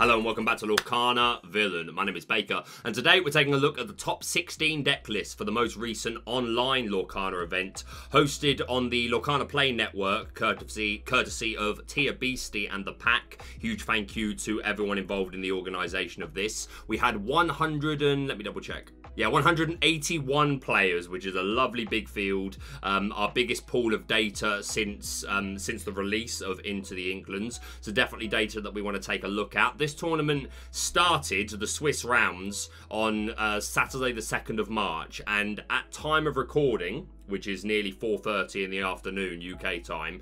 Hello and welcome back to Lorcana Villain. My name is Baker, and today we're taking a look at the top 16 deck lists for the most recent online Lorcana event, hosted on the Lorcana Play Network, courtesy of Tia Beastie and the pack. Huge thank you to everyone involved in the organisation of this. We had 181 players, which is a lovely big field. Our biggest pool of data since the release of Into the Inklands. So definitely data that we want to take a look at. This tournament started, the Swiss rounds, on Saturday the 2nd of March, and at time of recording, which is nearly 4:30 in the afternoon UK time,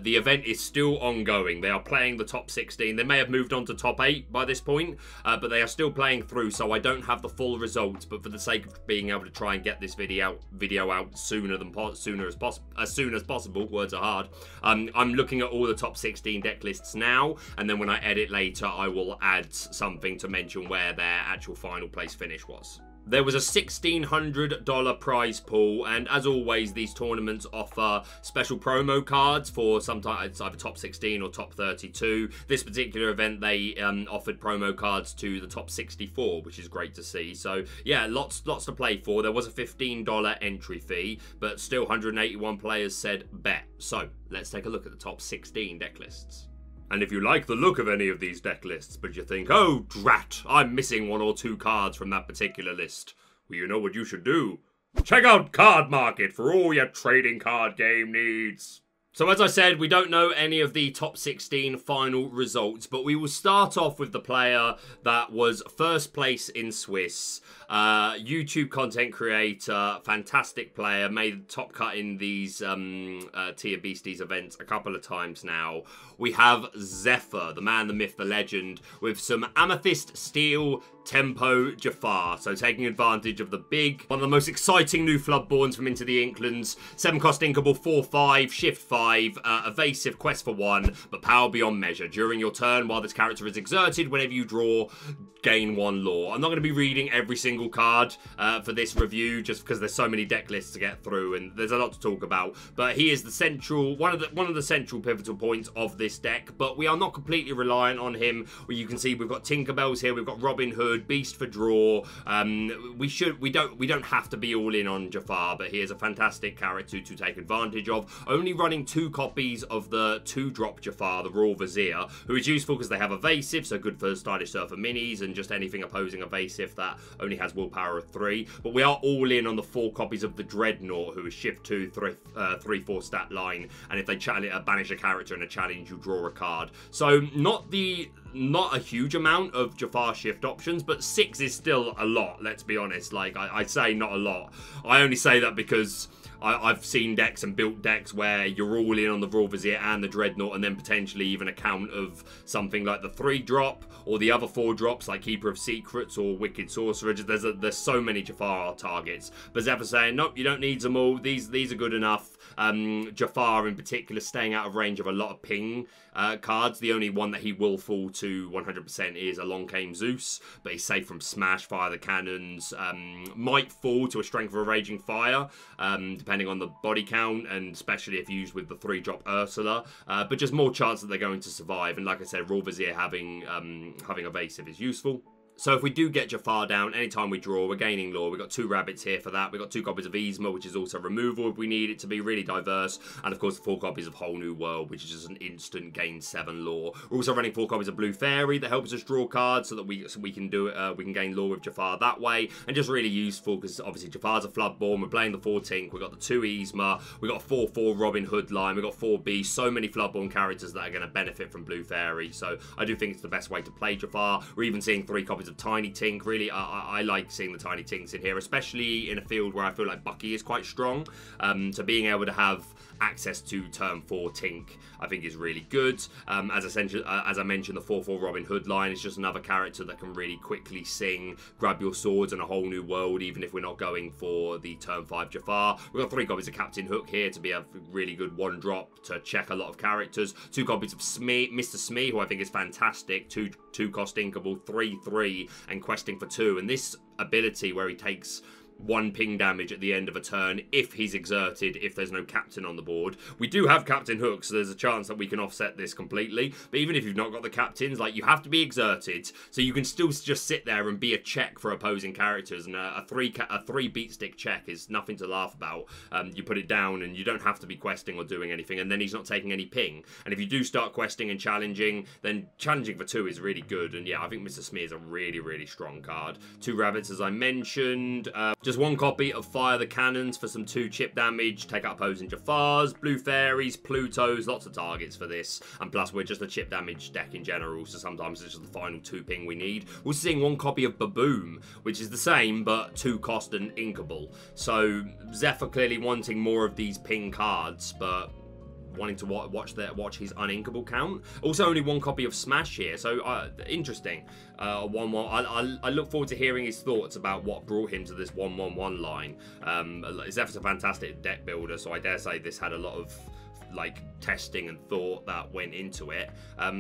the event is still ongoing. They are playing the top 16. They may have moved on to top 8 by this point, but they are still playing through, so I don't have the full results. But for the sake of being able to try and get this video out as soon as possible, words are hard, I'm looking at all the top 16 deck lists now, and then when I edit later I will add something to mention where their actual final place finish was. There was a $1,600 prize pool, and as always, these tournaments offer special promo cards for sometimes it's either top 16 or top 32. This particular event, they offered promo cards to the top 64, which is great to see. So yeah, lots to play for. There was a $15 entry fee, but still 181 players said bet. So let's take a look at the top 16 deck lists. And if you like the look of any of these deck lists, but you think, oh, drat, I'm missing 1 or 2 cards from that particular list, well, you know what you should do? Check out Card Market for all your trading card game needs. So as I said, we don't know any of the top 16 final results, but we will start off with the player that was first place in Swiss. YouTube content creator, fantastic player, made the top cut in these Tia Beasties events a couple of times now. We have Zephyr, the man, the myth, the legend, with some Amethyst Steel Tempo Jafar. So taking advantage of the one of the most exciting new Floodborns from Into the Inklands. 7-cost inkable, 4/5, shift 5, evasive, quest for 1, but power beyond measure. During your turn, while this character is exerted, whenever you draw, gain 1 lore. I'm not going to be reading every single card for this review, just because there's so many deck lists to get through, and there's a lot to talk about. But he is the central, one of the central pivotal points of this deck. But we are not completely reliant on him. Well, you can see we've got Tinkerbells here, we've got Robin Hood, Beast for draw. We don't have to be all in on Jafar, but he is a fantastic character to take advantage of. Only running 2 copies of the 2-drop Jafar, the Royal Vizier, who is useful because they have evasive, so good for Stylish Surfer minis and just anything opposing evasive that only has willpower of 3. But we are all in on the 4 copies of the Dreadnought, who is shift 2, 3/4 stat line, and if they banish a character in a challenge, you draw a card. So not a huge amount of Jafar shift options, but 6 is still a lot, let's be honest. Like, I say not a lot. I only say that because I've seen decks and built decks where you're all in on the Royal Vizier and the Dreadnought, and then potentially even a count of something like the 3-drop or the other 4-drops like Keeper of Secrets or Wicked Sorcerer. There's so many Jafar targets. But Zephyr saying, nope, you don't need them all. These are good enough. Jafar in particular staying out of range of a lot of ping cards. The only one that he will fall to 100% is a Long Came Zeus, but he's safe from Smash, Fire the Cannons. Might fall to a Strength of a Raging Fire, depending on the body count, and especially if used with the 3-drop Ursula. But just more chance that they're going to survive. And like I said, Royal Vizier having evasive is useful. So if we do get Jafar down, anytime we draw, we're gaining lore. We've got 2 rabbits here for that. We've got 2 copies of Yzma, which is also removal if we need it to be really diverse. And of course, 4 copies of Whole New World, which is just an instant gain 7 lore. We're also running 4 copies of Blue Fairy that helps us draw cards so that we can do it. We can gain lore with Jafar that way. And just really useful because obviously Jafar's a Floodborn. We're playing the 4 Tink. We've got the 2 Yzma. We've got a 4/4 Robin Hood line. We've got 4 Beasts. So many Floodborn characters that are going to benefit from Blue Fairy. So I do think it's the best way to play Jafar. We're even seeing 3 copies of Tiny Tink. Really, I like seeing the Tiny Tinks in here, especially in a field where I feel like Bucky is quite strong. So being able to have access to turn 4 Tink, I think is really good. As I mentioned, the 4/4 Robin Hood line is just another character that can really quickly sing, grab your swords in a whole new world, even if we're not going for the turn 5 Jafar. We've got 3 copies of Captain Hook here to be a really good 1-drop to check a lot of characters. 2 copies of Mr. Smee, who I think is fantastic. 2-cost inkable, 3/3, and questing for 2. And this ability where he takes 1 ping damage at the end of a turn if he's exerted, if there's no captain on the board. We do have Captain Hook, so there's a chance that we can offset this completely. But even if you've not got the captains, like, you have to be exerted, so you can still just sit there and be a check for opposing characters. And a three beat stick check is nothing to laugh about. You put it down and you don't have to be questing or doing anything, and then he's not taking any ping. And if you do start questing and challenging, then challenging for 2 is really good. And yeah, I think Mr. Smear is a really, really strong card. 2 rabbits, as I mentioned. Just 1 copy of Fire the Cannons for some 2 chip damage. Take out opposing Jafars, Blue Fairies, Plutos, lots of targets for this. And plus, we're just a chip damage deck in general, so sometimes it's just the final 2 ping we need. We're seeing 1 copy of Baboom, which is the same, but 2 cost and inkable. So Zephyr clearly wanting more of these ping cards, but wanting to watch his uninkable count. Also, only 1 copy of Smash here, so interesting. 1-1. I look forward to hearing his thoughts about what brought him to this 1-1-1 line. Zephyr's a fantastic deck builder, so I dare say this had a lot of like testing and thought that went into it.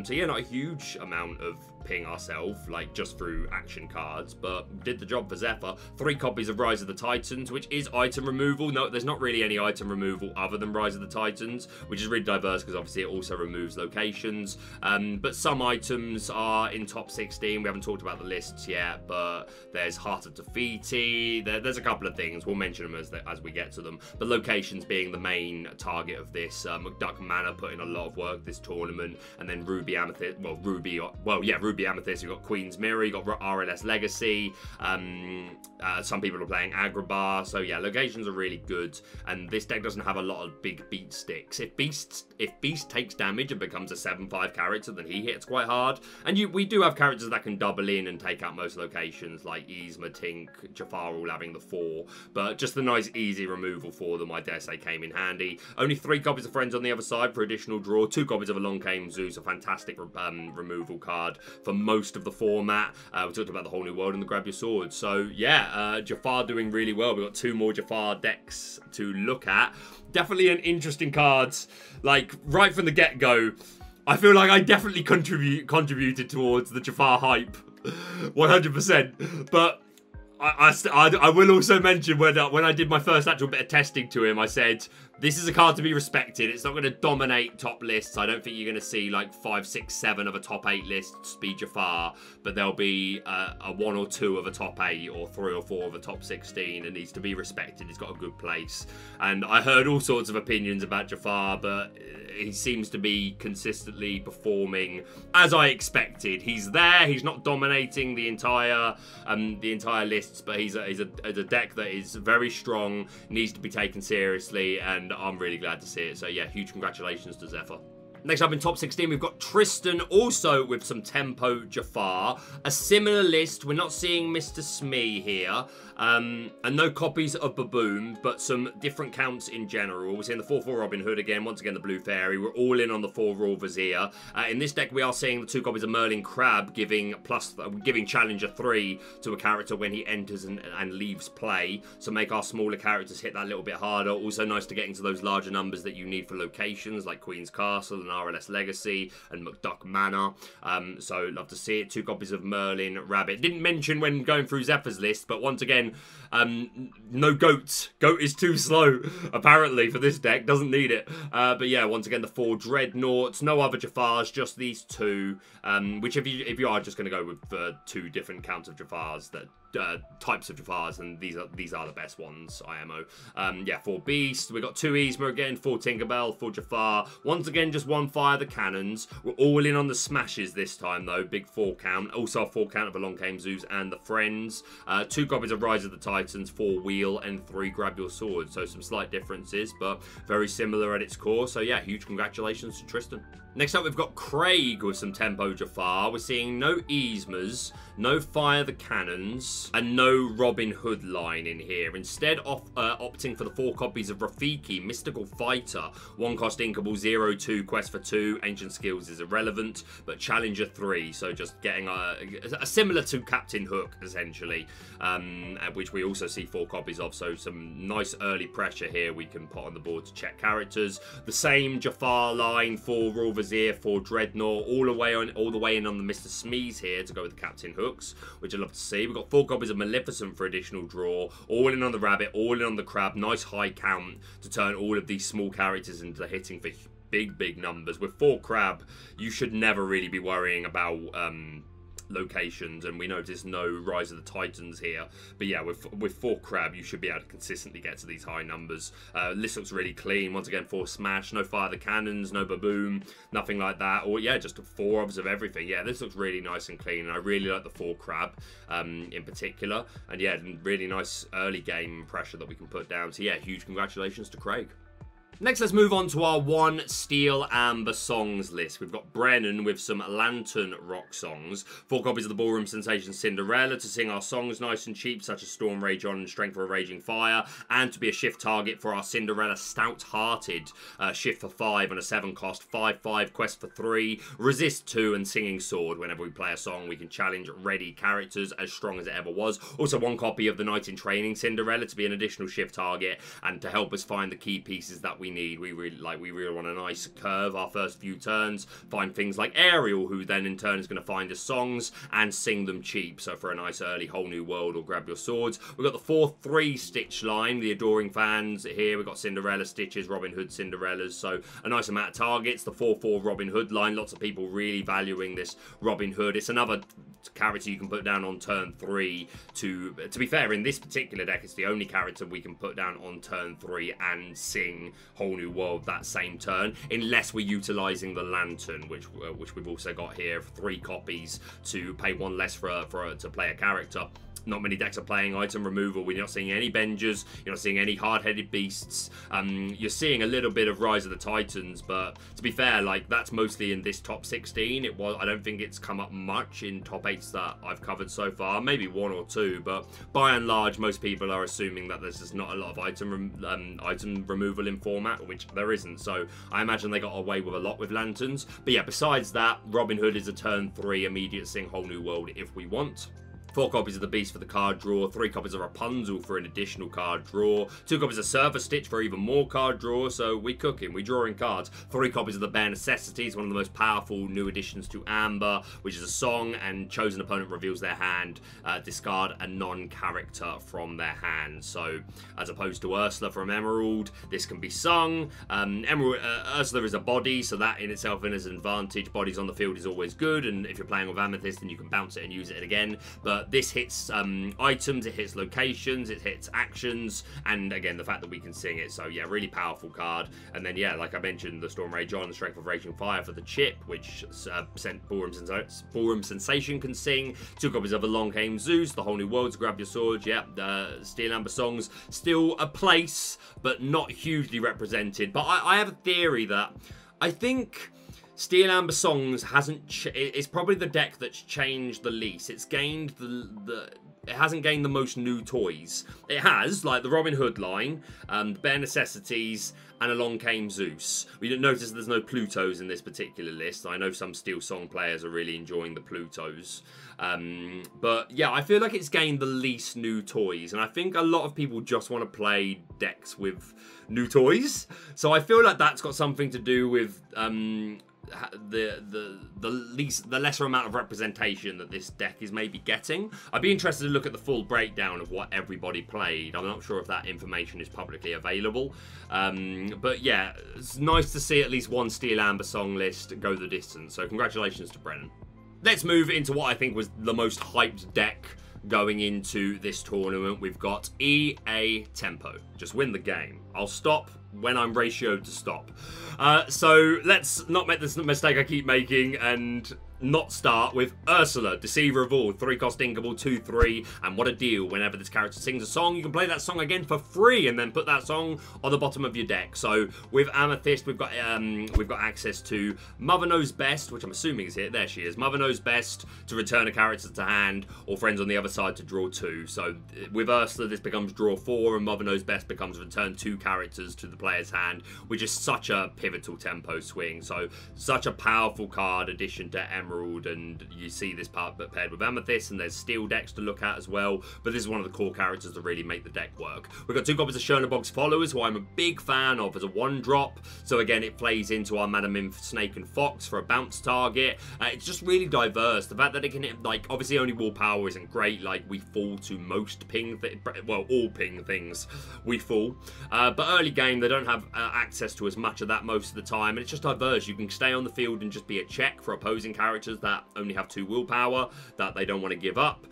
So yeah, not a huge amount of ping ourselves, like just through action cards, but did the job for Zephyr. 3 copies of Rise of the Titans, which is item removal. No, there's not really any item removal other than Rise of the Titans, which is really diverse because obviously it also removes locations. But some items are in top 16. We haven't talked about the lists yet, but there's Heart of Tafiti. There's a couple of things. We'll mention them as we get to them. But locations being the main target of this. McDuck Manor put in a lot of work this tournament, and then Ruby Amethyst. Ruby Amethyst. You've got Queen's Mirror. You've got RLS Legacy. Some people are playing Agrabah. So yeah, locations are really good, and this deck doesn't have a lot of big beat sticks. If Beast takes damage and becomes a 7/5 character, then he hits quite hard. And we do have characters that can double in and take out most locations, like Yzma, Tink, Jafar all having the 4. But just the nice easy removal for them, I dare say, came in handy. Only 3 copies of Friends on the other side for additional draw. 2 copies of Along Came Zeus, a fantastic removal card for most of the format. We talked about the Whole New World and the Grab Your Sword. So yeah, Jafar doing really well. We've got 2 more Jafar decks to look at. Definitely an interesting card. Like, right from the get-go, I feel like I definitely contributed towards the Jafar hype. 100%. But I will also mention when I did my first actual bit of testing to him, I said, this is a card to be respected. It's not going to dominate top lists. I don't think you're going to see like 5, 6, 7 of a top 8 list be Jafar, but there'll be a 1 or 2 of a top 8 or 3 or 4 of a top 16. It needs to be respected. He's got a good place. And I heard all sorts of opinions about Jafar, but he seems to be consistently performing as I expected. He's there. He's not dominating the entire lists, but he's a deck that is very strong, needs to be taken seriously, and I'm really glad to see it. So yeah, huge congratulations to Zephyr. Next up in top 16, we've got Tristan, also with some Tempo Jafar. A similar list. We're not seeing Mr. Smee here. And no copies of Baboom, but some different counts in general. We're seeing the 4/4 Robin Hood again. Once again, the Blue Fairy. We're all in on the 4 Royal Vizier. In this deck, we are seeing the 2 copies of Merlin Crab, giving Challenger 3 to a character when he enters and leaves play. So make our smaller characters hit that a little bit harder. Also nice to get into those larger numbers that you need for locations, like Queen's Castle and RLS Legacy and McDuck Manor. So love to see it. 2 copies of Merlin Rabbit. Didn't mention when going through Zephyr's list, but once again, no Goat. Goat is too slow, apparently, for this deck. Doesn't need it. But yeah, once again, the 4 Dreadnoughts. No other Jafars, just these 2. Which if you are just going to go with 2 different counts of Jafars, that types of Jafars, and these are the best ones, IMO. Yeah, 4 Beast. We've got 2 Yzma again, 4 Tinkerbell, 4 Jafar. Once again, just 1 Fire the Cannons. We're all in on the smashes this time, though. Big 4 count. Also a 4 count of Along Came Zeus and the Friends. 2 copies of Rise of the Titans, 4 Wheel, and 3 Grab Your Sword. So some slight differences, but very similar at its core. So yeah, huge congratulations to Tristan. Next up, we've got Craig with some Tempo Jafar. We're seeing no Yzmas, no Fire the Cannons, and no Robin Hood line in here. Instead, opting for the 4 copies of Rafiki, Mystical Fighter. 1 cost inkable, 0/2, Quest for 2. Ancient Skills is irrelevant, but Challenger 3. So just getting a similar to Captain Hook, essentially, which we also see 4 copies of. So some nice early pressure here we can put on the board to check characters. The same Jafar line for Royal Vizier, 4 Dreadnought, all the way in on the Mr. Smeeze here to go with the Captain Hooks, which I'd love to see. We've got 4 copies of Maleficent for additional draw, all in on the Rabbit, all in on the Crab. Nice high count to turn all of these small characters into hitting for big numbers. With 4 Crab, you should never really be worrying about locations, and we notice no Rise of the Titans here, but yeah, with 4 Crab you should be able to consistently get to these high numbers. This looks really clean. Once again, 4 Smash, no Fire the Cannons, no Baboom, nothing like that, or yeah, just 4 obs of everything. Yeah, this looks really nice and clean, and I really like the 4 Crab in particular, and yeah, really nice early game pressure that we can put down. So yeah, huge congratulations to Craig. Next, let's move on to our 1 Steel Amber songs list. We've got Brennan with some Lantern Rock songs, 4 copies of the Ballroom Sensation Cinderella to sing our songs nice and cheap, such as Storm Rage On and Strength for a Raging Fire, and to be a shift target for our Cinderella Stout-Hearted shift for 5 on a 7 cost, 5/5 quest for 3, resist 2, and Singing Sword. Whenever we play a song, we can challenge ready characters as strong as it ever was. Also, 1 copy of the Knight in Training Cinderella to be an additional shift target and to help us find the key pieces that we need. We really want a nice curve our first few turns, find things like Ariel, who then in turn is going to find us songs and sing them cheap. So for a nice early Whole New World or Grab Your Swords. We've got the 4/3 Stitch line, the adoring fans here. We've got Cinderella Stitches, Robin Hood Cinderellas, so a nice amount of targets. The 4/4 Robin Hood line, lots of people really valuing this Robin Hood. It's another character you can put down on turn 3 to be fair, in this particular deck, it's the only character we can put down on turn 3 and sing Whole New World that same turn, unless we're utilizing the Lantern, which we've also got here, 3 copies to pay 1 less to play a character. Not many decks are playing item removal. We're not seeing any Bengers. You're not seeing any hard-headed beasts. You're seeing a little bit of Rise of the Titans, but to be fair, like, that's mostly in this top 16. I don't think it's come up much in top 8s that I've covered so far. Maybe 1 or 2, but by and large, most people are assuming that there's just not a lot of item removal in format, which there isn't. So I imagine they got away with a lot with Lanterns. But yeah, besides that, Robin Hood is a turn 3 immediate sing Whole New World if we want. 4 copies of the Beast for the card draw, 3 copies of Rapunzel for an additional card draw, 2 copies of Surfer Stitch for even more card draw, so we cooking, we drawing cards, 3 copies of the Bare Necessities, one of the most powerful new additions to Amber, which is a song, and chosen opponent reveals their hand, discard a non-character from their hand. So, as opposed to Ursula from Emerald, this can be sung. Ursula is a body, so that in itself is an advantage. Bodies on the field is always good, and if you're playing with Amethyst, then you can bounce it and use it again. But this hits items, it hits locations, it hits actions, and again, the fact that we can sing it. So yeah, really powerful card. And then yeah, like I mentioned, the Storm Rage On, the Strength of Raging Fire for the chip, which Ballroom Sensation can sing. 2 copies of Along Came Zeus, the Whole New World to Grab Your Sword. Yeah, the Steel Amber songs, still a place, but not hugely represented. But I have a theory that I think Steel Amber Songs it's probably the deck that's changed the least. It's gained it hasn't gained the most new toys. It has, like the Robin Hood line, Bare Necessities, and Along Came Zeus. We didn't notice there's no Plutos in this particular list. I know some SteelSong players are really enjoying the Plutos. But yeah, I feel like it's gained the least new toys, and I think a lot of people just want to play decks with new toys. So I feel like that's got something to do with the lesser amount of representation that this deck is maybe getting. I'd be interested to look at the full breakdown of what everybody played. I'm not sure if that information is publicly available. But yeah, it's nice to see at least 1 Steel Amber song list go the distance. So congratulations to Brennan. Let's move into what I think was the most hyped deck going into this tournament. We've got EA Tempo. Just win the game. I'll stop when I'm ratioed to stop. So let's not make this mistake I keep making and not start with Ursula, Deceiver of All, 3-cost Inkable, 2/3, and what a deal. Whenever this character sings a song, you can play that song again for free and then put that song on the bottom of your deck. So with Amethyst, we've got access to Mother Knows Best, which I'm assuming is here. There she is. Mother Knows Best to return a character to hand, or friends on the other side to draw 2. So with Ursula, this becomes draw 4, and Mother Knows Best becomes return 2 characters to the player's hand, which is such a pivotal tempo swing. So such a powerful card addition to Emerald. Emerald, and you see this part but paired with Amethyst, and there's Steel decks to look at as well, but this is one of the core characters to really make the deck work. We've got 2 copies of Chernobog's Followers, who I'm a big fan of as a 1-drop, so again, it plays into our Madam Nymph, Snake, and Fox for a bounce target. It's just really diverse. The fact that it can hit, like, obviously only willpower isn't great, like, we fall to most ping, well, all ping things, we fall. But early game, they don't have access to as much of that most of the time, and it's just diverse. You can stay on the field and just be a check for opposing characters that only have 2 willpower that they don't want to give up,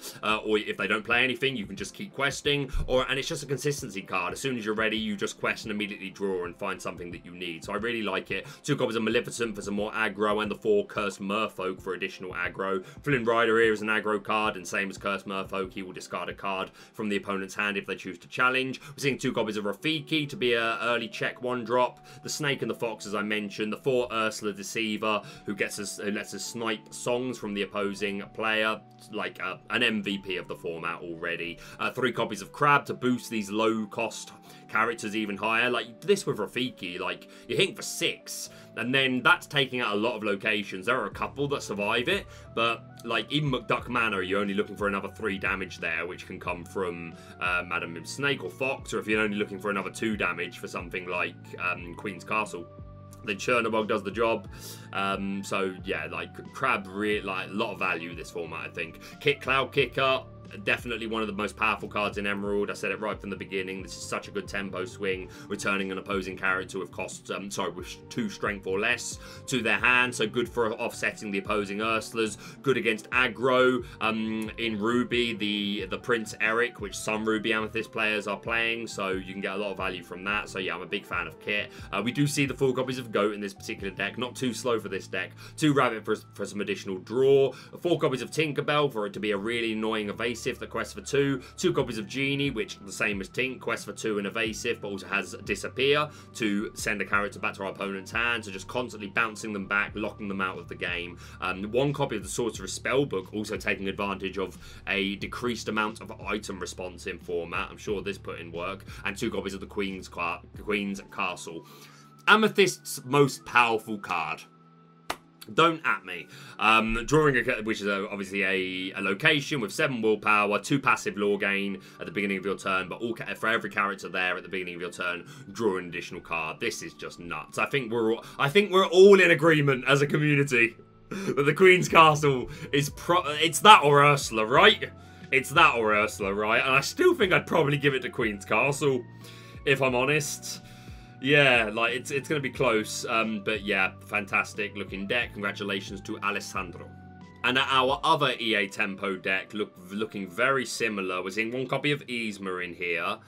or if they don't play anything, you can just keep questing, and it's just a consistency card. As soon as you're ready, you just quest and immediately draw and find something that you need. So I really like it. 2 copies of Maleficent for some more aggro, and the 4 Cursed Merfolk for additional aggro. Flynn Rider here is an aggro card, and same as Cursed Merfolk, he will discard a card from the opponent's hand if they choose to challenge. We're seeing 2 copies of Rafiki to be an early check 1-drop. The Snake and the Fox, as I mentioned. The 4 Ursula Deceiver, who lets us snipe songs from the opposing player, like an MVP of the format already. 3 copies of Crab to boost these low-cost characters even higher. Like this with Rafiki, like you're hitting for 6, and then that's taking out a lot of locations. There are a couple that survive it, but like even McDuck Manor, you're only looking for another 3 damage there, which can come from Madam Nymph, Snake, or Fox, or if you're only looking for another 2 damage for something like Queen's Castle, then Chernobog does the job. So yeah, like Crab, really, like a lot of value this format, I think. Kit Cloud Kicker, definitely one of the most powerful cards in Emerald. I said it right from the beginning. This is such a good tempo swing, returning an opposing character with costs, with 2 strength or less to their hand. So good for offsetting the opposing Ursulas. Good against aggro. In Ruby, the Prince Eric, which some Ruby Amethyst players are playing, so you can get a lot of value from that. So yeah, I'm a big fan of Kit. We do see the 4 copies of Goat in this particular deck. Not too slow for this deck. 2 Rabbit for some additional draw. 4 copies of Tinkerbell for it to be a really annoying evasive. The quest for 2. 2 copies of Genie, which the same as Tink, quest for 2 and evasive, but also has Disappear to send a character back to our opponent's hand, so just constantly bouncing them back, locking them out of the game. 1 copy of the Sorcerer's Spellbook, also taking advantage of a decreased amount of item response in format. I'm sure this put in work. And 2 copies of the Queen's Castle. Amethyst's most powerful card. Don't at me. Drawing, which is obviously a location with 7 willpower, 2 passive lore gain at the beginning of your turn, but for every character there at the beginning of your turn, draw an additional card. This is just nuts. I think we're all in agreement as a community that the Queen's Castle is it's that or Ursula, right? It's that or Ursula, right? And I still think I'd probably give it to Queen's Castle, if I'm honest. Yeah, like it's going to be close, but yeah, fantastic looking deck. Congratulations to Alessandro. And our other EA Tempo deck looking very similar. We're seeing 1 copy of Yzma in here.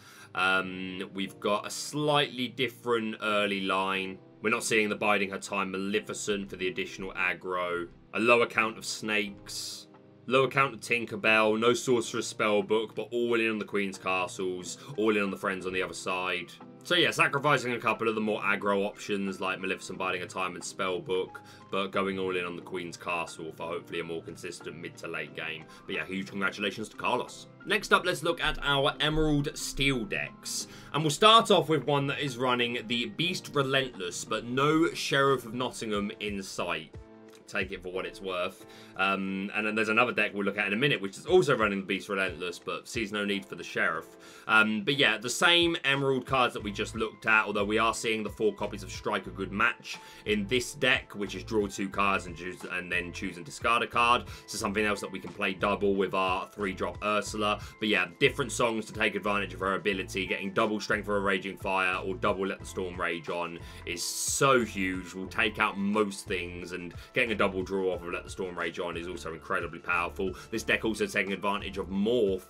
We've got a slightly different early line. We're not seeing the Biding Her Time Maleficent for the additional aggro. A lower count of Snakes. Lower count of Tinkerbell. No Sorcerer's Spellbook, but all in on the Queen's Castles. All in on the friends on the other side. So yeah, sacrificing a couple of the more aggro options like Maleficent, Biding a Time and Spellbook, but going all in on the Queen's Castle for hopefully a more consistent mid to late game. But yeah, huge congratulations to Carlos. Next up, let's look at our Emerald Steel decks. And we'll start off with one that is running the Beast Relentless, but no Sheriff of Nottingham in sight. Take it for what it's worth. And then there's another deck we'll look at in a minute, which is also running the Beast Relentless, but sees no need for the Sheriff. But yeah, the same Emerald cards that we just looked at, although we are seeing the 4 copies of Strike a Good Match in this deck, which is draw 2 cards and then choose and discard a card. So something else that we can play double with our 3-drop Ursula. But yeah, different songs to take advantage of her ability. Getting double Strength for a Raging Fire or double Let the Storm Rage on is so huge. Will take out most things, and getting a double draw off of Let the Storm Rage on is also incredibly powerful. This deck also taking advantage of Morph,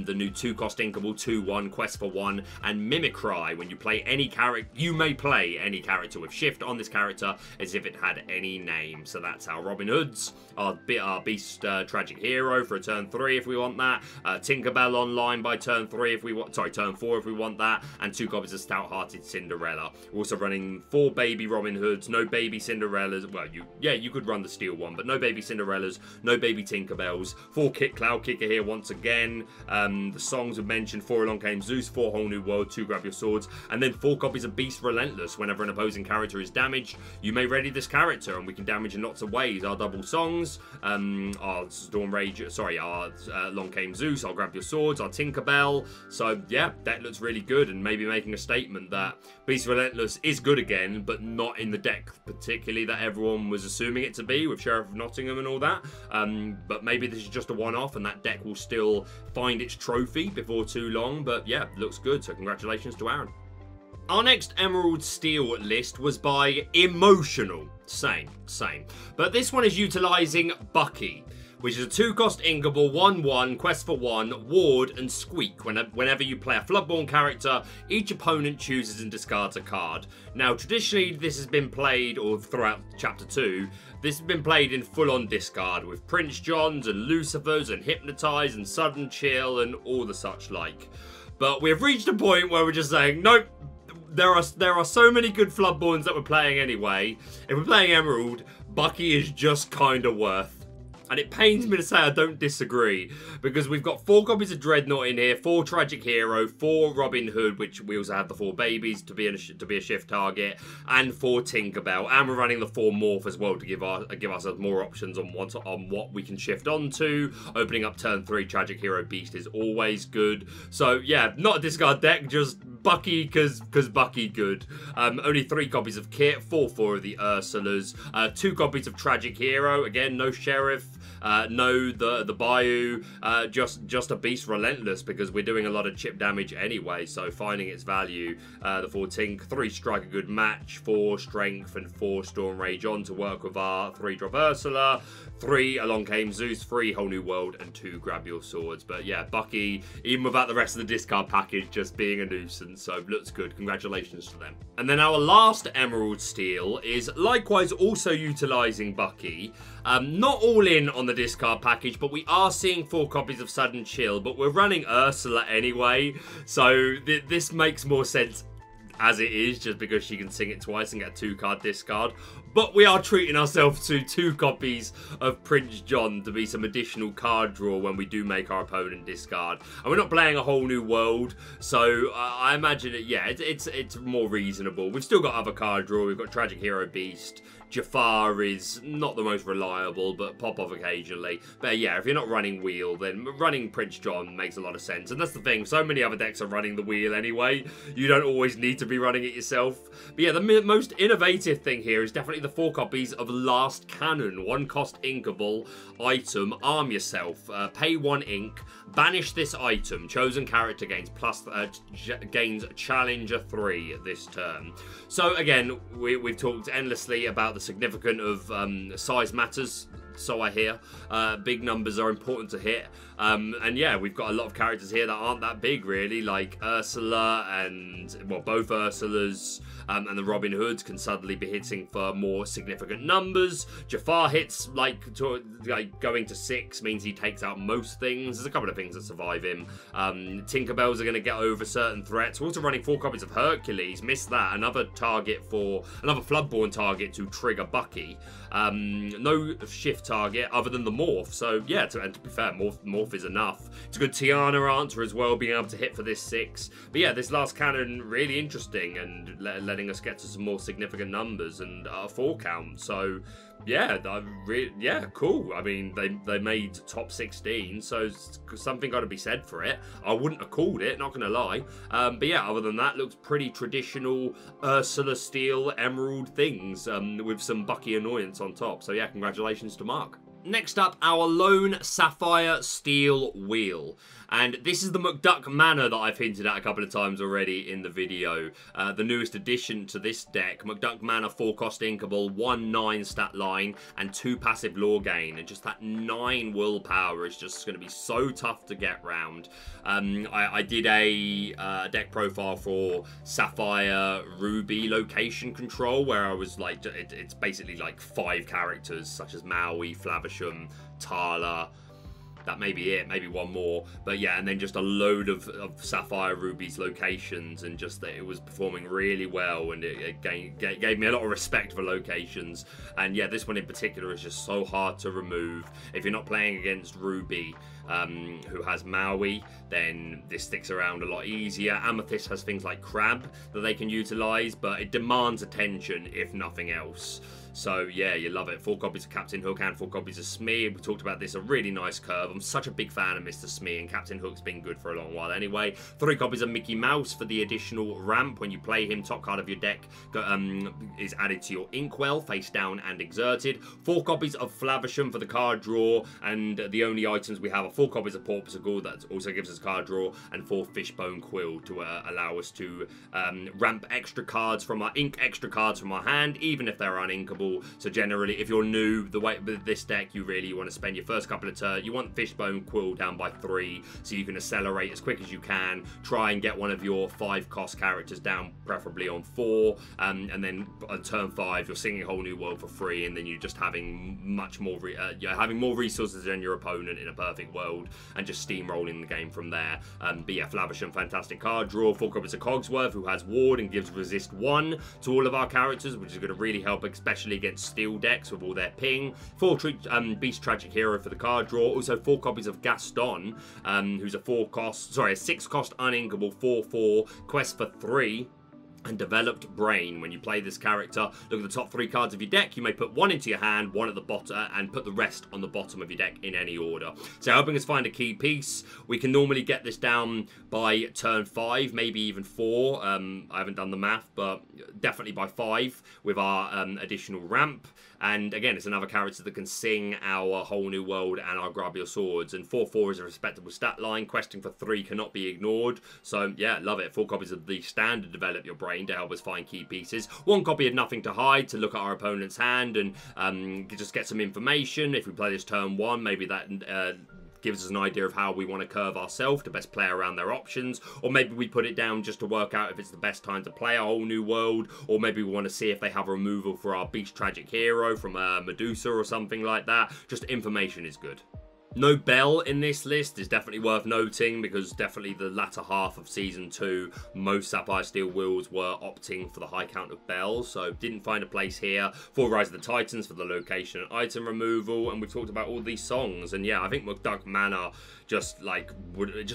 the new 2-cost Inkable 2/1, Quest for 1, and Mimicry. When you play any character, you may play any character with Shift on this character as if it had any name. So that's our Robin Hoods, our Beast Tragic Hero for a turn 3 if we want that. Tinkerbell online by turn 3 if we want, turn 4 if we want that, and 2 copies of Stout-Hearted Cinderella. We're also running 4 baby Robin Hoods, no baby Cinderellas. Well, you could run the steel one, but no baby Cinderellas, no baby Tinkerbells. 4 Cloud Kicker here once again. The songs were mentioned. 4 Along Came Zeus, 4 Whole New World, 2 Grab Your Swords, and then 4 copies of Bucky Relentless. Whenever an opposing character is damaged, you may ready this character, and we can damage in lots of ways. Our double songs, our Storm Rage, sorry, our Along Came Zeus, our Grab Your Swords, our Tinkerbell. So yeah, that looks really good, and maybe making a statement that Bucky Relentless is good again, but not in the deck particularly that everyone was assuming it to be with Sheriff of Nottingham and all that. But maybe this is just a one-off, and that deck will still find its trophy before too long. But yeah, looks good, so congratulations to Aaron. Our next Emerald Steel list was by Emotional. Same. But this one is utilising Bucky, which is a 2-cost Inkable, 1/1, quest for 1, ward, and squeak. Whenever you play a Floodborn character, each opponent chooses and discards a card. Now, traditionally, this has been played, or throughout Chapter 2, this has been played in full-on discard, with Prince Johns, and Lucifers, and Hypnotize, and Sudden Chill, and all the such like. But we've reached a point where we're just saying, nope, there are so many good Floodborns that we're playing anyway. If we're playing Emerald, Bucky is just kind of worth. And it pains me to say I don't disagree, because we've got 4 copies of Dreadnought in here, 4 Tragic Hero, 4 Robin Hood, which we also have the 4 babies to be a shift target, and 4 Tinkerbell, and we're running the 4 Morph as well to give us more options on what we can shift onto. Opening up turn 3 Tragic Hero Beast is always good. So yeah, not a discard deck, just Bucky because Bucky good. Only 3 copies of Kit, 4 of the Ursulas, 2 copies of Tragic Hero, again no Sheriff. No, the Bayou, just a Bucky Relentless, because we're doing a lot of chip damage anyway, so finding its value. The 4 Tink, 3 Strike a Good Match, 4 Strength, and 4 Storm Rage on to work with our 3 drop Ursula, 3 Along Came Zeus, 3 Whole New World, and 2 Grab Your Swords. But yeah, Bucky, even without the rest of the discard package, just being a nuisance, so looks good. Congratulations to them. And then our last Emerald Steel is likewise also utilising Bucky. Not all in on the discard package, but we are seeing 4 copies of Sudden Chill, but we're running Ursula anyway, so this makes more sense as it is, just because she can sing it twice and get a 2-card discard. But we are treating ourselves to 2 copies of Prince John to be some additional card draw when we do make our opponent discard. And we're not playing a Whole New World, so I imagine it's more reasonable. We've still got other card draw. We've got Tragic Hero Beast. Jafar is not the most reliable, but pop off occasionally. But yeah, if you're not running Wheel, then running Prince John makes a lot of sense. And that's the thing, so many other decks are running the Wheel anyway. You don't always need to be running it yourself. But yeah, the most innovative thing here is definitely the 4 copies of Last Cannon. 1-cost Inkable item, arm yourself, pay 1 ink, banish this item. Chosen character gains gains Challenger 3 this turn. So again, we've talked endlessly about the significance of size matters, so I hear. Big numbers are important to hit. And yeah, we've got a lot of characters here that aren't that big, really, like Ursula and, well, both Ursulas and the Robin Hoods can suddenly be hitting for more significant numbers. Jafar hits, like going to 6 means he takes out most things. There's a couple of things that survive him. Tinkerbells are going to get over certain threats. We're also running 4 copies of Hercules. Missed that. Another Floodborn target to trigger Bucky. No shift target other than the Morph. So yeah, and to be fair, Morph is enough. It's a good Tiana answer as well, being able to hit for this 6. But yeah, this Last Cannon, really interesting, and letting us get to some more significant numbers and a 4 count. So yeah, cool. I mean, they made top 16, so something got to be said for it. I wouldn't have called it, not gonna lie. But yeah, other than that, looks pretty traditional Ursula Steel Emerald things, with some Bucky annoyance on top. So yeah, congratulations to Mark. Next up, our Lone Sapphire Steel Wheel. And this is the McDuck Manor that I've hinted at a couple of times already in the video. The newest addition to this deck. McDuck Manor, 4-cost Inkable, 1/9 stat line, and 2 passive lore gain. And just that 9 willpower is just going to be so tough to get round. I did a deck profile for Sapphire Ruby location control, where I was like, it's basically like 5 characters, such as Maui, Flavisham, Tala, that may be it, maybe one more, but yeah, and then just a load of Sapphire Ruby's locations, and just that it was performing really well, and it gave me a lot of respect for locations. And yeah, this one in particular is just so hard to remove. If you're not playing against Ruby, who has Maui, then this sticks around a lot easier. Amethyst has things like Crab that they can utilize, but it demands attention if nothing else. So yeah, you love it. 4 copies of Captain Hook and 4 copies of Smee. We talked about this, a really nice curve. I'm such a big fan of Mr. Smee, and Captain Hook's been good for a long while anyway. 3 copies of Mickey Mouse for the additional ramp. When you play him, top card of your deck is added to your Inkwell, face down and exerted. 4 copies of Flavisham for the card draw, and the only items we have are 4 copies of Porpoisicle, that also gives us card draw, and 4 Fishbone Quill to allow us to ramp extra cards from our extra cards from our hand, even if they're uninkable. So generally, if you're new, the way with this deck, you really want to spend your first couple of turns. You want Fishbone Quill down by 3, so you can accelerate as quick as you can. Try and get one of your 5-cost characters down, preferably on 4, and then on turn 5, you're singing Whole New World for free, and then you're just having much more, you're having more resources than your opponent in a perfect world, and just steamrolling the game from there. But yeah, Flavisham, fantastic card draw. 4 copies of Cogsworth, who has Ward and gives resist 1 to all of our characters, which is going to really help, especially against steel decks with all their ping. 4 Beast Tragic Hero for the card draw. Also 4 copies of Gaston, who's a 6-cost uninkable 4/4 quest for 3. And Developed Brain. When you play this character, look at the top 3 cards of your deck. You may put 1 into your hand, 1 at the bottom, and put the rest on the bottom of your deck in any order. So helping us find a key piece. We can normally get this down by turn 5, maybe even 4. I haven't done the math, but definitely by 5 with our additional ramp. And again, it's another character that can sing our Whole New World and our Grab Your Swords. And 4/4 is a respectable stat line. Questing for 3 cannot be ignored. So yeah, love it. 4 copies of the standard Develop Your Brain to help us find key pieces. 1 copy of Nothing to Hide to look at our opponent's hand and just get some information. If we play this turn 1, maybe that gives us an idea of how we want to curve ourselves to best play around their options, or maybe we put it down just to work out if it's the best time to play a Whole New World, or maybe we want to see if they have a removal for our Beast Tragic Hero from Medusa or something like that. Just information is good. No Bell in this list is definitely worth noting, because definitely the latter half of Season 2, most Sapphire Steel wheels were opting for the high count of Bell, so didn't find a place here. 4 Rise of the Titans for the location and item removal, and we've talked about all these songs, and yeah, I think McDuck Manor just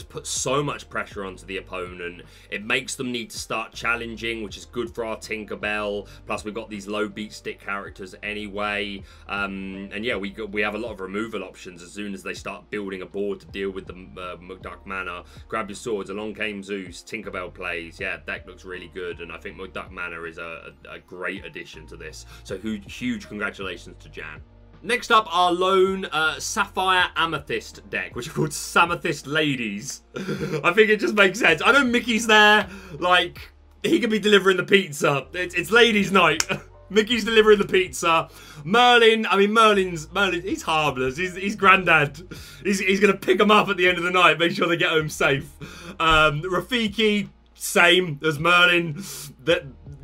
put so much pressure onto the opponent. It makes them need to start challenging, which is good for our Tinkerbell. Plus we've got these low beat stick characters anyway, and yeah, we have a lot of removal options as soon as they start building a board to deal with the McDuck Manor. Grab Your Swords, Along Came Zeus, Tinkerbell plays. Yeah, deck looks really good, and I think McDuck Manor is a great addition to this. So huge congratulations to Jan. Next up, our lone Sapphire Amethyst deck, which is called SAmethyst Ladies. I think it just makes sense. I know Mickey's there, like, he could be delivering the pizza. It's ladies' night. Mickey's delivering the pizza. Merlin, I mean, Merlin's he's harmless. He's granddad. He's going to pick them up at the end of the night, make sure they get home safe. Rafiki, same as Merlin.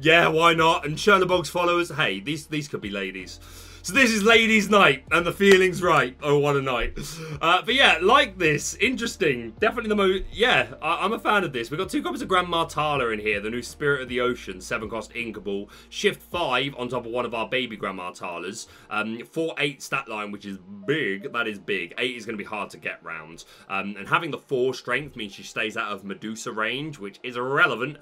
Yeah, why not? And Chernobog's followers, hey, these could be ladies. So this is ladies' night, and the feeling's right. Oh, what a night. But yeah, like this. Interesting. Definitely the most... Yeah, I'm a fan of this. We've got 2 copies of Grand Martala in here. The new Spirit of the Ocean. 7-cost inkable. Shift 5 on top of one of our baby Grand Martalas. 4/8 stat line, which is big. That is big. 8 is going to be hard to get round. And having the 4 strength means she stays out of Medusa range, which is irrelevant.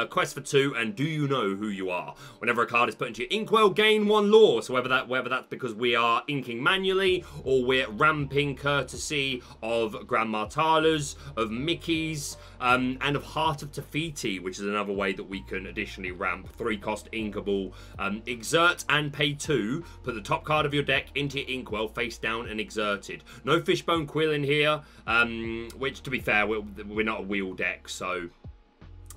Quest for 2, and Do You Know Who You Are? Whenever a card is put into your Inkwell, gain 1 lore. So whether that's because we are inking manually, or we're ramping courtesy of Grand Martalas, of Mickey's, and of Heart of Tafiti, which is another way that we can additionally ramp. 3-cost inkable. Exert and pay 2. Put the top card of your deck into your Inkwell, face down and exerted. No Fishbone Quill in here, which, to be fair, we're not a wheel deck, so...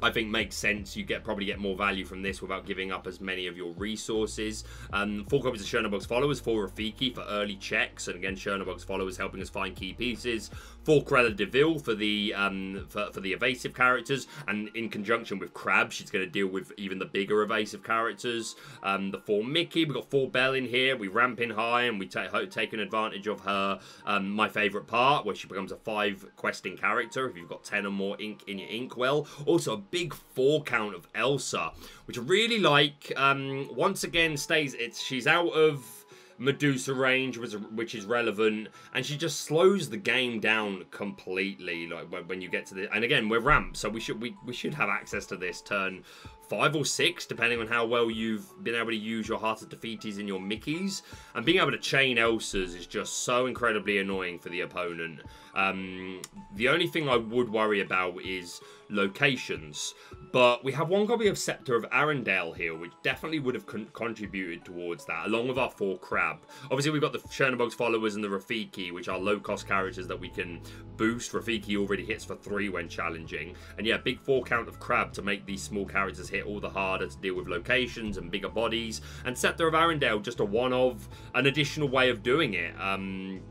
I think makes sense. You probably get more value from this without giving up as many of your resources. 4 copies of Chernobog's Followers, 4 Rafiki for early checks, and again Chernobog's Followers helping us find key pieces. 4 Cruella de Vil for the evasive characters, and in conjunction with Crab, she's going to deal with even the bigger evasive characters. The 4 Mickey, we've got 4 Belle in here. We ramp in high, and we taken advantage of her my favourite part, where she becomes a 5 questing character if you've got 10 or more ink in your inkwell. Also a big 4 count of Elsa, which I really like. Once again, she's out of Medusa range, which is relevant, and she just slows the game down completely. Like when you get to the, and again we're ramped, so we should have access to this turn 5 or 6, depending on how well you've been able to use your Heart of Defeaties and your Mickeys. And being able to chain Elsas is just so incredibly annoying for the opponent. The only thing I would worry about is locations. But we have 1 copy of Scepter of Arendelle here, which definitely would have contributed towards that, along with our 4 Crab. Obviously, we've got the Chernobog's Followers and the Rafiki, which are low-cost characters that we can boost. Rafiki already hits for 3 when challenging. And yeah, big 4 count of Crab to make these small characters hit all the harder to deal with locations and bigger bodies. And Scepter of Arendelle, just an additional way of doing it.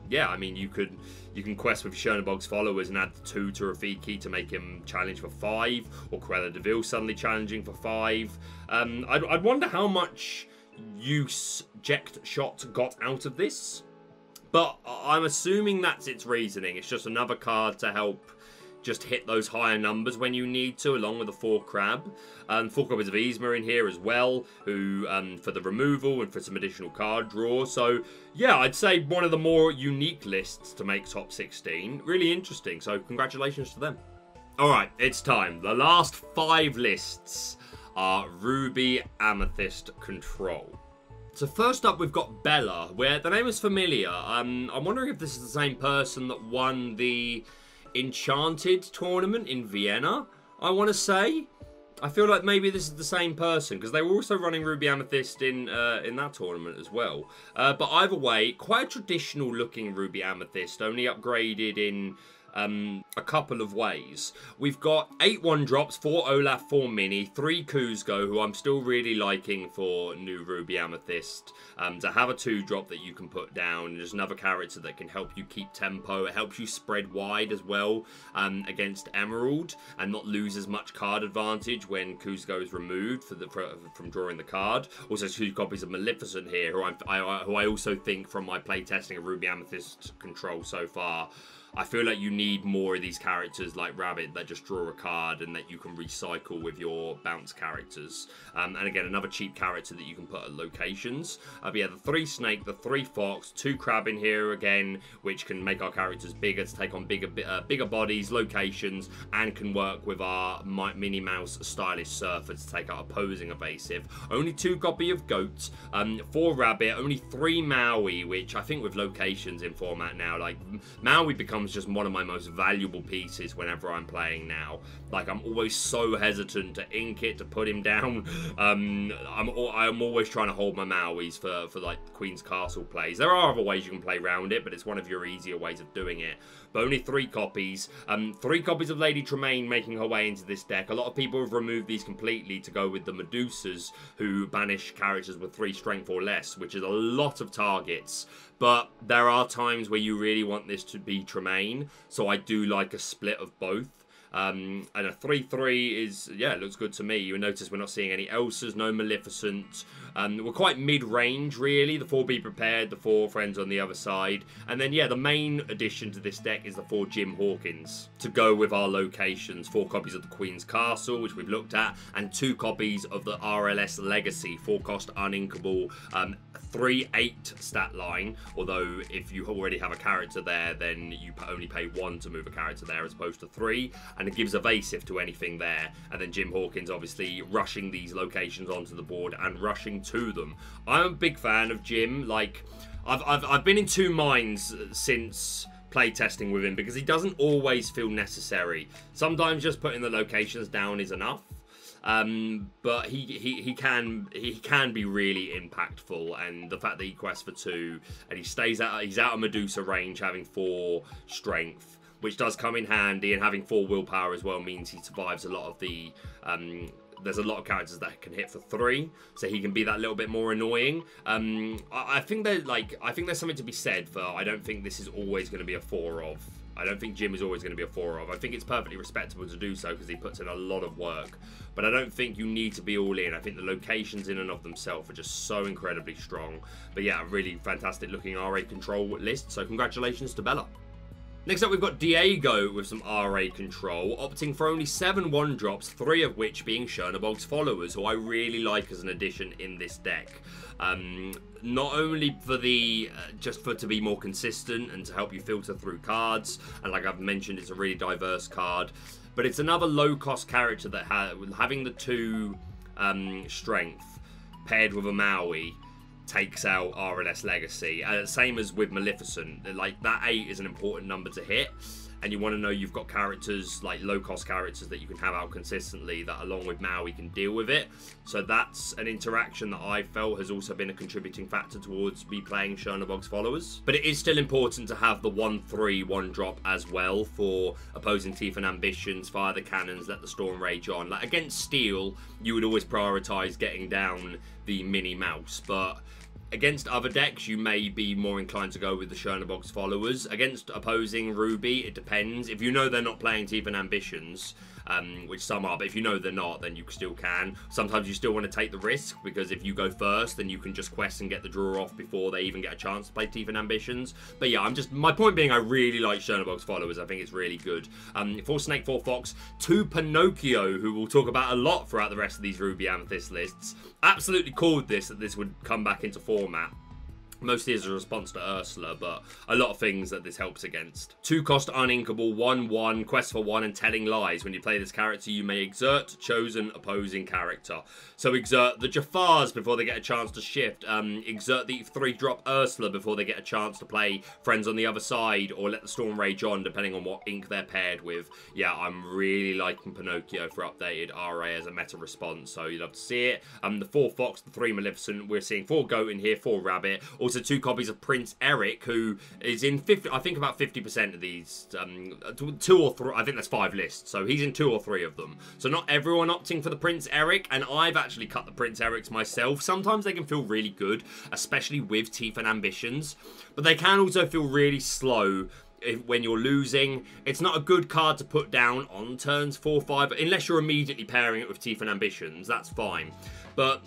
Yeah, I mean, you can quest with Chernobog's Followers and add 2 to Rafiki to make him challenge for 5, or Cruella de Vil suddenly challenging for 5. I'd wonder how much use Jekt Shot got out of this, but I'm assuming that's its reasoning. It's just another card to help just hit those higher numbers when you need to, along with the 4 Crab. 4 copies of Yzma in here as well, who for the removal and for some additional card draw. So yeah, I'd say one of the more unique lists to make top 16. Really interesting, so congratulations to them. Alright, it's time. The last 5 lists are Ruby Amethyst Control. So first up, we've got Bella, where the name is familiar. I'm wondering if this is the same person that won the Enchanted tournament in Vienna, I want to say. I feel like maybe this is the same person, because they were also running Ruby Amethyst in that tournament as well. But either way, quite a traditional looking Ruby Amethyst, only upgraded in a couple of ways. We've got 8 1-drops, 4 Olaf, 4 Mini, 3 Kuzco, who I'm still really liking for new Ruby Amethyst. To have a 2-drop that you can put down, and there's another character that can help you keep tempo. It helps you spread wide as well against Emerald, and not lose as much card advantage when Kuzco is removed from drawing the card. Also 2 copies of Maleficent here, who I also think, from my playtesting of Ruby Amethyst Control so far, I feel like you need more of these characters like Rabbit that just draw a card and that you can recycle with your bounce characters. And again, another cheap character that you can put at locations. But yeah, the 3 Snake, the 3 Fox, 2 Crab in here again, which can make our characters bigger to take on bigger bodies, locations, and can work with our Minnie Mouse Stylish Surfer to take out opposing evasive. Only 2 copy of Goat, 4 Rabbit, only 3 Maui, which I think with locations in format now, like Maui becomes just one of my most valuable pieces whenever I'm playing now. Like, I'm always so hesitant to ink it, to put him down. I'm always trying to hold my Mauis for like Queen's Castle plays. There are other ways you can play around it, but it's one of your easier ways of doing it. But only 3 copies. 3 copies of Lady Tremaine making her way into this deck. A lot of people have removed these completely to go with the Medusas, who banish characters with 3 strength or less, which is a lot of targets. But there are times where you really want this to be Tremaine, so I do like a split of both. And a 3-3 is, yeah, it looks good to me. You'll notice we're not seeing any Elsas, no Maleficent. We're quite mid-range, really. The 4 Be Prepared, the 4 Friends on the other side. And then, yeah, the main addition to this deck is the 4 Jim Hawkins to go with our locations. 4 copies of the Queen's Castle, which we've looked at, and 2 copies of the RLS Legacy, 4-cost uninkable, 3/8 stat line. Although, if you already have a character there, then you only pay 1 to move a character there as opposed to 3. And it gives evasive to anything there. And then Jim Hawkins obviously rushing these locations onto the board and rushing to them. I'm a big fan of Jim. Like, I've been in 2 minds since playtesting with him, because he doesn't always feel necessary. Sometimes just putting the locations down is enough. But he can be really impactful, and the fact that he quests for 2 and he's out of Medusa range having 4 strength which does come in handy, and having 4 willpower as well means he survives a lot of the... there's a lot of characters that can hit for 3, so he can be that little bit more annoying. I think there's something to be said for, I don't think this is always going to be a 4 of. I don't think Jim is always going to be a 4 of. I think it's perfectly respectable to do so because he puts in a lot of work. But I don't think you need to be all in. I think the locations in and of themselves are just so incredibly strong. But yeah, a really fantastic looking RA control list. So congratulations to Bella. Next up, we've got Diego with some RA control, opting for only 7 1-drops, 3 of which being Chernobog's followers, who I really like as an addition in this deck. Not only for the to be more consistent and to help you filter through cards, and like I've mentioned, it's a really diverse card, but it's another low-cost character that having the 2 strength paired with a Maui takes out RLS Legacy. Same as with Maleficent. Like, that 8 is an important number to hit, and you want to know you've got characters, like low-cost characters that you can have out consistently that, along with Maui, can deal with it. So that's an interaction that I felt has also been a contributing factor towards me playing Chernobog's followers. But it is still important to have the 1/3 1-drop as well for opposing Teeth and Ambitions, fire the cannons, let the Storm Rage on. Like, against Steel, you would always prioritise getting down the Mini Mouse, but against other decks, you may be more inclined to go with the Chernobog's followers. Against opposing Ruby, it depends. If you know they're not playing Teeth and Ambitions, which some are, but if you know they're not, then you still can. Sometimes you still want to take the risk, because if you go first, then you can just quest and get the draw off before they even get a chance to play Teeth and Ambitions. But yeah, my point being, I really like Chernobog's followers. I think it's really good. 4 Snake, 4 Fox, 2 Pinocchio, who we'll talk about a lot throughout the rest of these Ruby Amethyst lists. Absolutely called that this would come back into format. Mostly as a response to Ursula, but a lot of things that this helps against. 2-cost Uninkable, 1/1, Quest for 1, and Telling Lies. When you play this character, you may exert chosen opposing character. So exert the Jafars before they get a chance to shift. Exert the 3-drop Ursula before they get a chance to play Friends on the Other Side, or let the Storm Rage on, depending on what ink they're paired with. Yeah, I'm really liking Pinocchio for updated RA as a meta response, so you'd love to see it. The 4 Fox, the 3 Maleficent. We're seeing 4 Goat in here, 4 Rabbit. Also 2 copies of Prince Eric, who is in 50, I think about 50% of these, 2 or 3, I think that's 5 lists, so he's in 2 or 3 of them. So not everyone opting for the Prince Eric, and I've actually cut the Prince Erics myself. Sometimes they can feel really good, especially with Teeth and Ambitions, but they can also feel really slow when you're losing. It's not a good card to put down on turns 4-5, unless you're immediately pairing it with Teeth and Ambitions, that's fine. But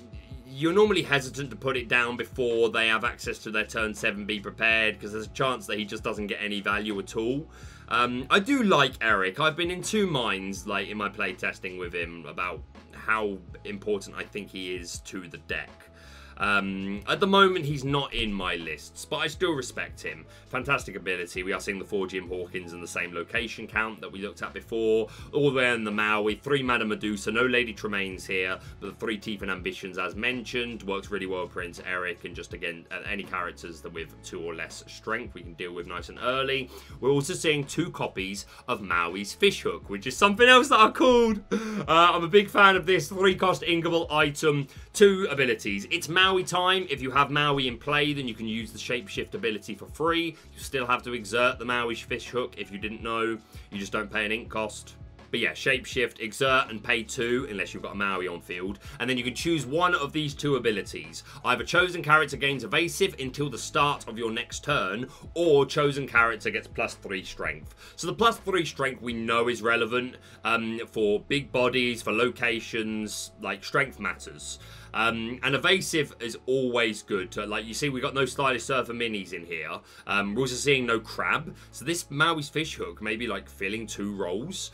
you're normally hesitant to put it down before they have access to their turn 7 Be Prepared, because there's a chance that he just doesn't get any value at all. I do like Eric. I've been in 2 minds, like, in my play testing with him about how important I think he is to the deck. At the moment, he's not in my lists, but I still respect him. Fantastic ability. We are seeing the 4 Jim Hawkins in the same location count that we looked at before. All the way in the Maui. 3 Madame Medusa. No Lady Tremaine's here, but the 3 Teeth and Ambitions, as mentioned, works really well with Prince Eric, and just, again, any characters that with 2 or less strength we can deal with nice and early. We're also seeing 2 copies of Maui's Fishhook, which is something else that I called. I'm a big fan of this 3-cost inkable item. 2 abilities. It's Maui time. If you have Maui in play, then you can use the Shapeshift ability for free. You still have to exert the Maui's Fishhook. If you didn't know, you just don't pay an ink cost. But yeah, Shapeshift, exert, and pay 2, unless you've got a Maui on field. And then you can choose one of these 2 abilities. Either chosen character gains evasive until the start of your next turn, or chosen character gets +3 strength. So the +3 strength we know is relevant for big bodies, for locations, like strength matters. And evasive is always good. Like, you see, we got no Stylish Surfer minis in here. We're also seeing no crab. So this Maui's Fishhook may be like filling 2 roles.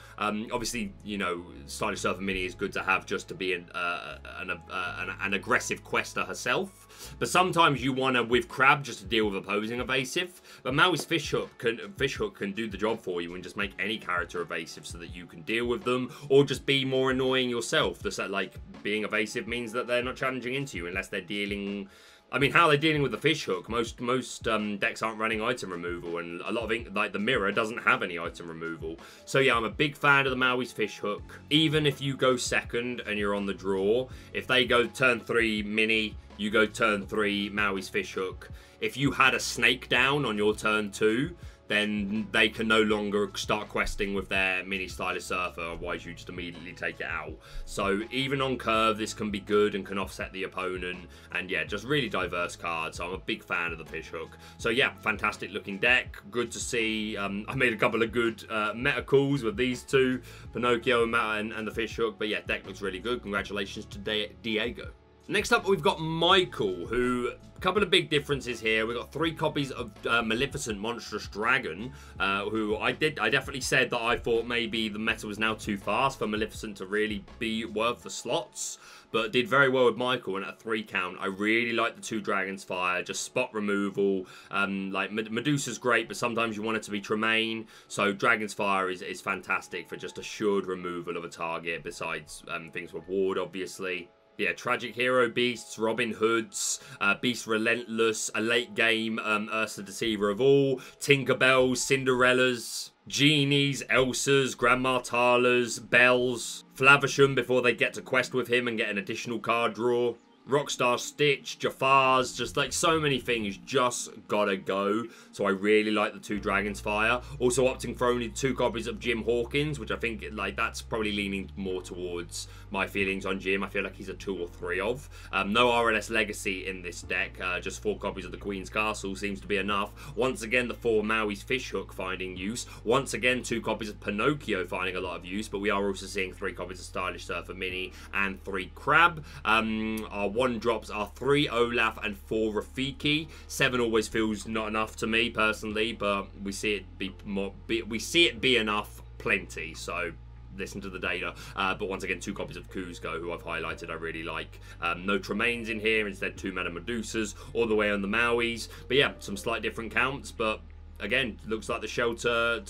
Obviously, you know, Stylish Surfer mini is good to have just to be an aggressive quester herself. But sometimes you want to, with crab, just to deal with opposing evasive. But Maui's Fishhook can do the job for you and just make any character evasive so that you can deal with them, or just be more annoying yourself. Just like being evasive means that they're not challenging into you unless they're dealing. I mean, how are they dealing with the Fishhook? Most decks aren't running item removal, and a lot of ink, like the Mirror, doesn't have any item removal. So yeah, I'm a big fan of the Maui's Fishhook. Even if you go second and you're on the draw, if they go turn 3 mini, you go turn 3 Maui's Fishhook. If you had a snake down on your turn 2, then they can no longer start questing with their mini Stylish Surfer, otherwise you just immediately take it out. So even on curve, this can be good and can offset the opponent, and yeah, just really diverse cards. So I'm a big fan of the Fishhook. So yeah, fantastic looking deck. Good to see. I made a couple of good meta calls with these two, Pinocchio and the Fishhook, but yeah, deck looks really good. Congratulations to Diego. Next up, we've got Michael, who, a couple of big differences here. We've got 3 copies of Maleficent Monstrous Dragon, who I definitely said that I thought maybe the meta was now too fast for Maleficent to really be worth the slots, but did very well with Michael, and at a 3 count, I really like the 2 Dragon's Fire, just spot removal. Like Medusa's great, but sometimes you want it to be Tremaine, so Dragon's Fire is fantastic for just assured removal of a target, besides things with Ward, obviously. Yeah, Tragic Hero Beasts, Robin Hoods, Beast Relentless, a late game Ursa Deceiver of All, Tinkerbells, Cinderellas, Genies, Elsas, Grandma Talas, Bells, Flavisham before they get to quest with him and get an additional card draw. Rockstar Stitch, Jafar's, just like so many things just gotta go. So I really like the 2 Dragon's Fire. Also opting for only 2 copies of Jim Hawkins, which I think like that's probably leaning more towards my feelings on Jim. I feel like he's a 2 or 3 of. No RLS Legacy in this deck, just 4 copies of the Queen's Castle seems to be enough. Once again, the 4 Maui's Fishhook finding use. Once again, 2 copies of Pinocchio finding a lot of use, but we are also seeing 3 copies of Stylish Surfer Mini and 3 Crab. Our 1 drops are 3 Olaf and 4 Rafiki. 7 always feels not enough to me personally, but we see it be enough plenty. So listen to the data. But once again, 2 copies of Kuzco, who I've highlighted, I really like. No Tremaines in here, instead 2 Mana Medusas, all the way on the Maui's. But yeah, some slight different counts, but again, looks like the shelter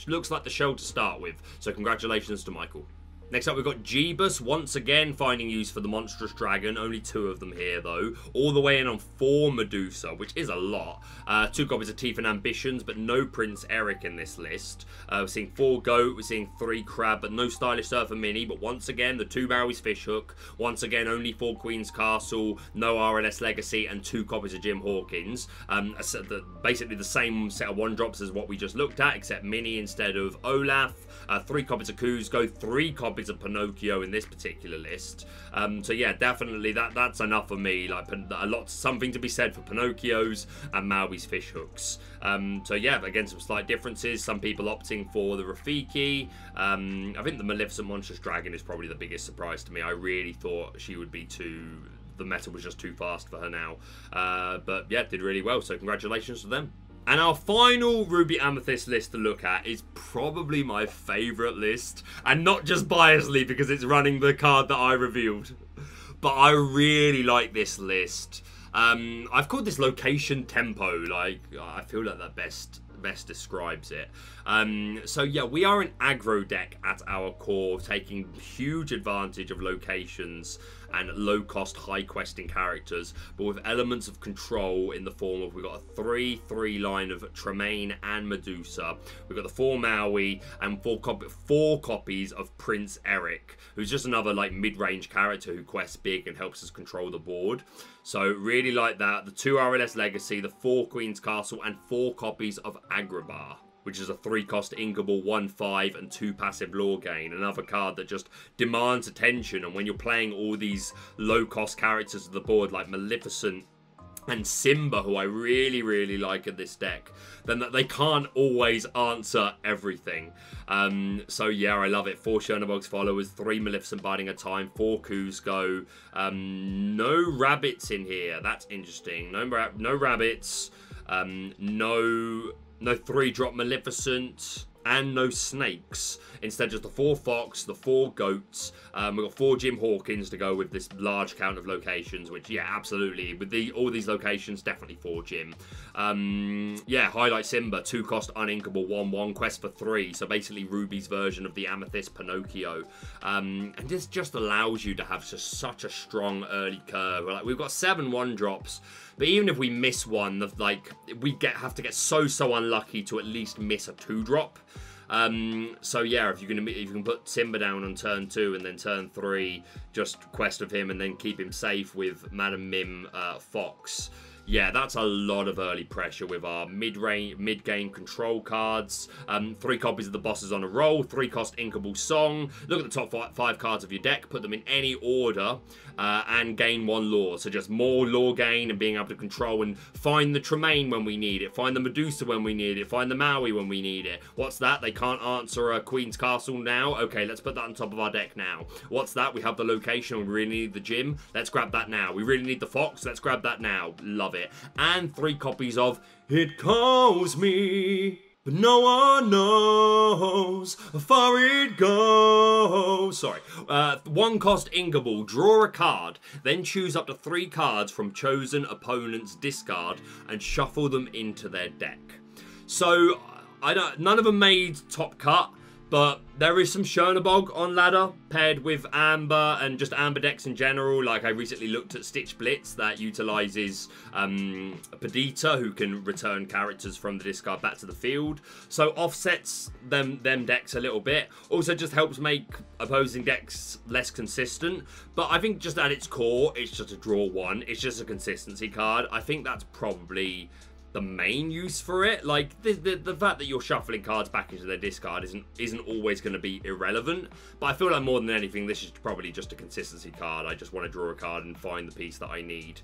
looks like the shell to start with. So congratulations to Michael. Next up, we've got Jeebus, once again finding use for the Monstrous Dragon. Only 2 of them here, though. All the way in on 4 Medusa, which is a lot. 2 copies of Teeth and Ambitions, but no Prince Eric in this list. We're seeing 4 Goat, we're seeing 3 Crab, but no Stylish Surfer Mini. But once again, the 2 Maui's Fishhook. Once again, only 4 Queen's Castle, no RLS Legacy, and 2 copies of Jim Hawkins. Basically the same set of 1-drops as what we just looked at, except Mini instead of Olaf. 3 copies of Kuzco, 3 copies of Pinocchio in this particular list. So yeah, definitely that's enough for me. Like something to be said for Pinocchios and Maui's Fishhooks. So yeah, again, some slight differences. Some people opting for the Rafiki. I think the Maleficent Monstrous Dragon is probably the biggest surprise to me. I really thought she would be the meta was just too fast for her now. But yeah, did really well. So congratulations to them. And our final Ruby Amethyst list to look at is probably my favourite list. And not just biasly because it's running the card that I revealed. But I really like this list. I've called this Location Tempo. Like, I feel like that best describes it. So yeah, we are an aggro deck at our core, taking huge advantage of locations and low-cost, high-questing characters, but with elements of control in the form of, we've got a 3/3 line of Tremaine and Medusa. We've got the 4 Maui and 4 copies of Prince Eric, who's just another like mid-range character who quests big and helps us control the board. So really like that. The 2 RLS Legacy, the 4 Queen's Castle, and 4 copies of Agrabah, which is a 3-cost Inkable, 1/5, and 2 passive lore gain. Another card that just demands attention, and when you're playing all these low-cost characters of the board, like Maleficent and Simba, who I really, really like in this deck, then that they can't always answer everything. So yeah, I love it. 4 Chernobog's Followers, 3 Maleficent Biding a Time, 4 Kuzco. No rabbits in here. That's interesting. No rabbits. No 3-drop Maleficent, and no snakes. Instead, just the 4 Fox, the 4 Goats. We've got 4 Jim Hawkins to go with this large count of locations, which, yeah, absolutely. With all these locations, definitely 4 Jim. Yeah, highlight Simba, 2-cost Uninkable, 1/1, quest for 3. So basically Ruby's version of the Amethyst Pinocchio. And this just allows you to have just such a strong early curve. Like, we've got 7 1-drops. But even if we miss one, like, we have to get so unlucky to at least miss a 2-drop. So yeah, if you can put Simba down on turn 2 and then turn 3, just quest of him and then keep him safe with Madam Mim Fox. Yeah, that's a lot of early pressure with our mid-game control cards. 3 copies of the bosses on a roll, 3 cost Inkable Song. Look at the top 5 cards of your deck, put them in any order, and gain 1 lore. So just more lore gain and being able to control and find the Tremaine when we need it, find the Medusa when we need it, find the Maui when we need it. What's that? They can't answer a Queen's Castle now? Okay, let's put that on top of our deck now. What's that? We have the location, we really need the gym. Let's grab that now. We really need the fox. Let's grab that now. Love it. And 3 copies of It Calls Me, but no one knows how far it goes. Sorry. 1 cost Inkable, draw a card, then choose up to 3 cards from chosen opponent's discard and shuffle them into their deck. So, none of them made top cut, but there is some Chernobog on ladder paired with Amber and just Amber decks in general. Like, I recently looked at Stitch Blitz that utilizes Perdita, who can return characters from the discard back to the field. So offsets them decks a little bit. Also just helps make opposing decks less consistent. But I think just at its core, it's just a draw 1. It's just a consistency card. I think that's probably the main use for it. Like, the fact that you're shuffling cards back into their discard isn't always going to be irrelevant, but I feel like more than anything this is probably just a consistency card. I just want to draw a card and find the piece that I need,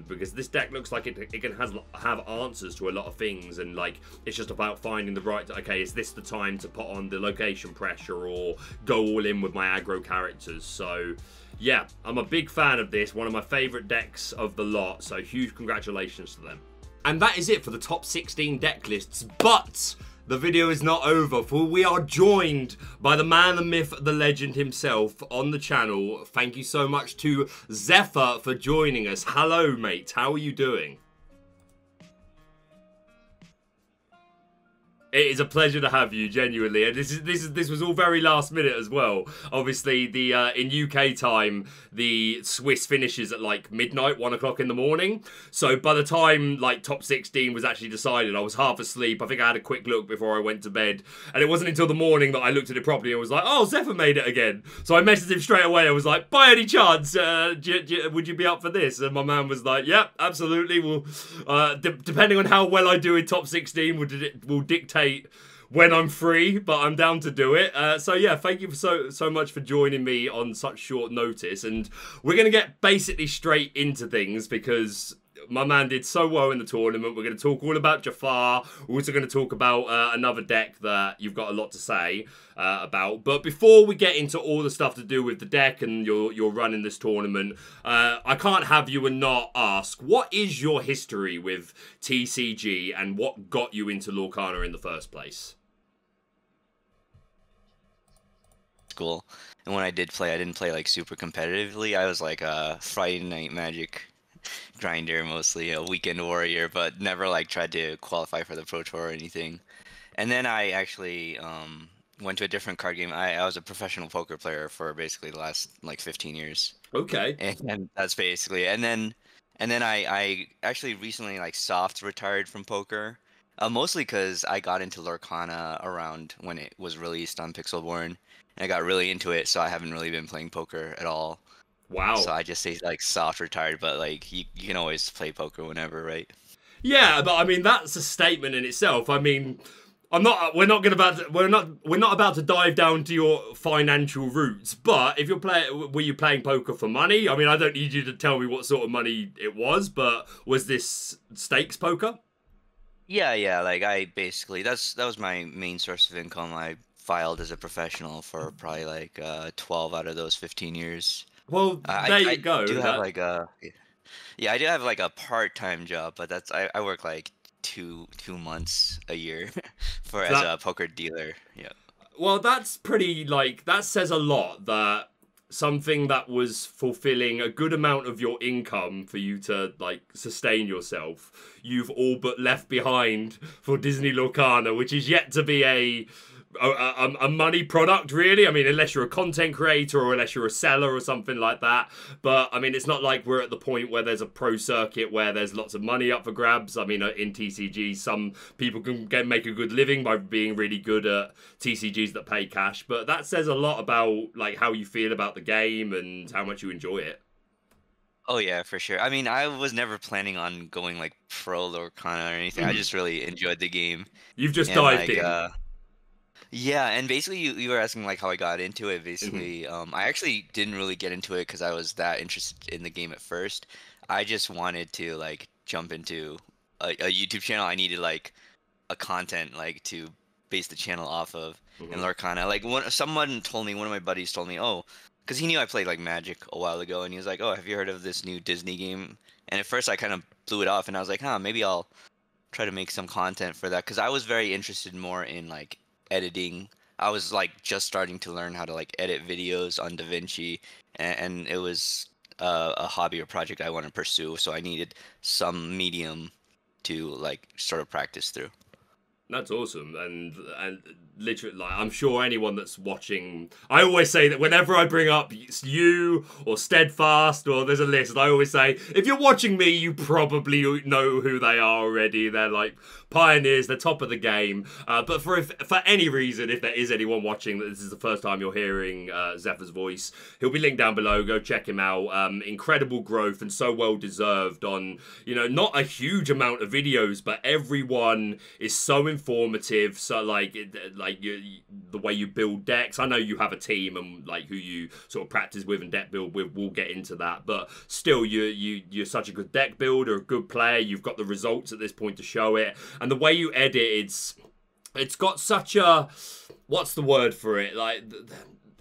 because this deck looks like it can have answers to a lot of things, and like it's just about finding the right, okay, is this the time to put on the location pressure or go all in with my aggro characters? So yeah, I'm a big fan of this, one of my favorite decks of the lot, so huge congratulations to them. And that is it for the top 16 deck lists, but the video is not over, for we are joined by the man, the myth, the legend himself on the channel. Thank you so much to Zephyr for joining us. Hello, mate. How are you doing? It is a pleasure to have you, genuinely, and this was all very last minute as well. Obviously, the in UK time, the Swiss finishes at like midnight, 1 o'clock in the morning. So by the time like top 16 was actually decided, I was half asleep. I think I had a quick look before I went to bed, and it wasn't until the morning that I looked at it properly and was like, "Oh, Zephyr made it again." So I messaged him straight away. I was like, "By any chance, would you be up for this?" And my man was like, "Yep, absolutely. Well, depending on how well I do in top 16, will dictate when I'm free, but I'm down to do it." So yeah, thank you so much for joining me on such short notice, and we're gonna get basically straight into things because my man did so well in the tournament. We're going to talk all about Jafar. We're also going to talk about another deck that you've got a lot to say about. But before we get into all the stuff to do with the deck and your run in this tournament, I can't have you and not ask, what is your history with TCG and what got you into Lorcana in the first place? School. And when I did play, I didn't play like super competitively. I was like a Friday Night Magic grinder, mostly a weekend warrior, but never like tried to qualify for the Pro Tour or anything. And then I actually went to a different card game. I was a professional poker player for basically the last like 15 years. Okay. And that's basically, and then I actually recently like soft retired from poker, mostly because I got into Lorcana around when it was released on Pixelborn, and I got really into it, so I haven't really been playing poker at all. Wow. So I just say like soft retired, but like you can always play poker whenever, right? Yeah, but I mean that's a statement in itself. I mean, we're not about to dive down to your financial roots. But if were you playing poker for money? I mean, I don't need you to tell me what sort of money it was, but was this stakes poker? Yeah. Like I basically that was my main source of income. I filed as a professional for probably like 12 out of those 15 years. Well, there you go. I do have like a I do have like a part-time job, but that's I work like two months a year as a poker dealer. Yeah. Well, that's pretty like that says a lot that something that was fulfilling a good amount of your income for you to like sustain yourself, you've all but left behind for Disney Lorcana, which is yet to be a money product, really. I mean, unless you're a content creator or unless you're a seller or something like that. But I mean, it's not like we're at the point where there's a pro circuit where there's lots of money up for grabs. I mean, in TCG, some people can make a good living by being really good at TCGs that pay cash. But that says a lot about like how you feel about the game and how much you enjoy it. Oh yeah, for sure. I mean, I was never planning on going like pro Lorcana or anything. I Mhm. just really enjoyed the game. You've just And dived like in. yeah, and basically you were asking like how I got into it. Mhm. Basically, I actually didn't really get into it because I was that interested in the game at first. I just wanted to like jump into a YouTube channel. I needed like a content like to base the channel off of. And Mhm. Lorcana, like someone told me, one of my buddies told me, oh, because he knew I played like Magic a while ago, and he was like, oh, have you heard of this new Disney game? And at first I kind of blew it off, and I was like, huh, maybe I'll try to make some content for that because I was very interested more in like editing. I was like just starting to learn how to like edit videos on DaVinci, and it was a hobby or project I want to pursue. So I needed some medium to like sort of practice through. That's awesome, and literally, like, I'm sure anyone that's watching, I always say that whenever I bring up you or Steadfast or there's a list, I always say if you're watching me, you probably know who they are already. They're like pioneers, they're top of the game. But for any reason, if there is anyone watching that this is the first time you're hearing Zefa's voice, he'll be linked down below. Go check him out. Incredible growth and so well deserved on, not a huge amount of videos, but everyone is so informative. So the way you build decks. I know you have a team and like who you sort of practice with and deck build with. We'll get into that, but still, you're such a good deck builder, a good player. You've got the results at this point to show it, and the way you edit, it's got such a, what's the word for it? Like,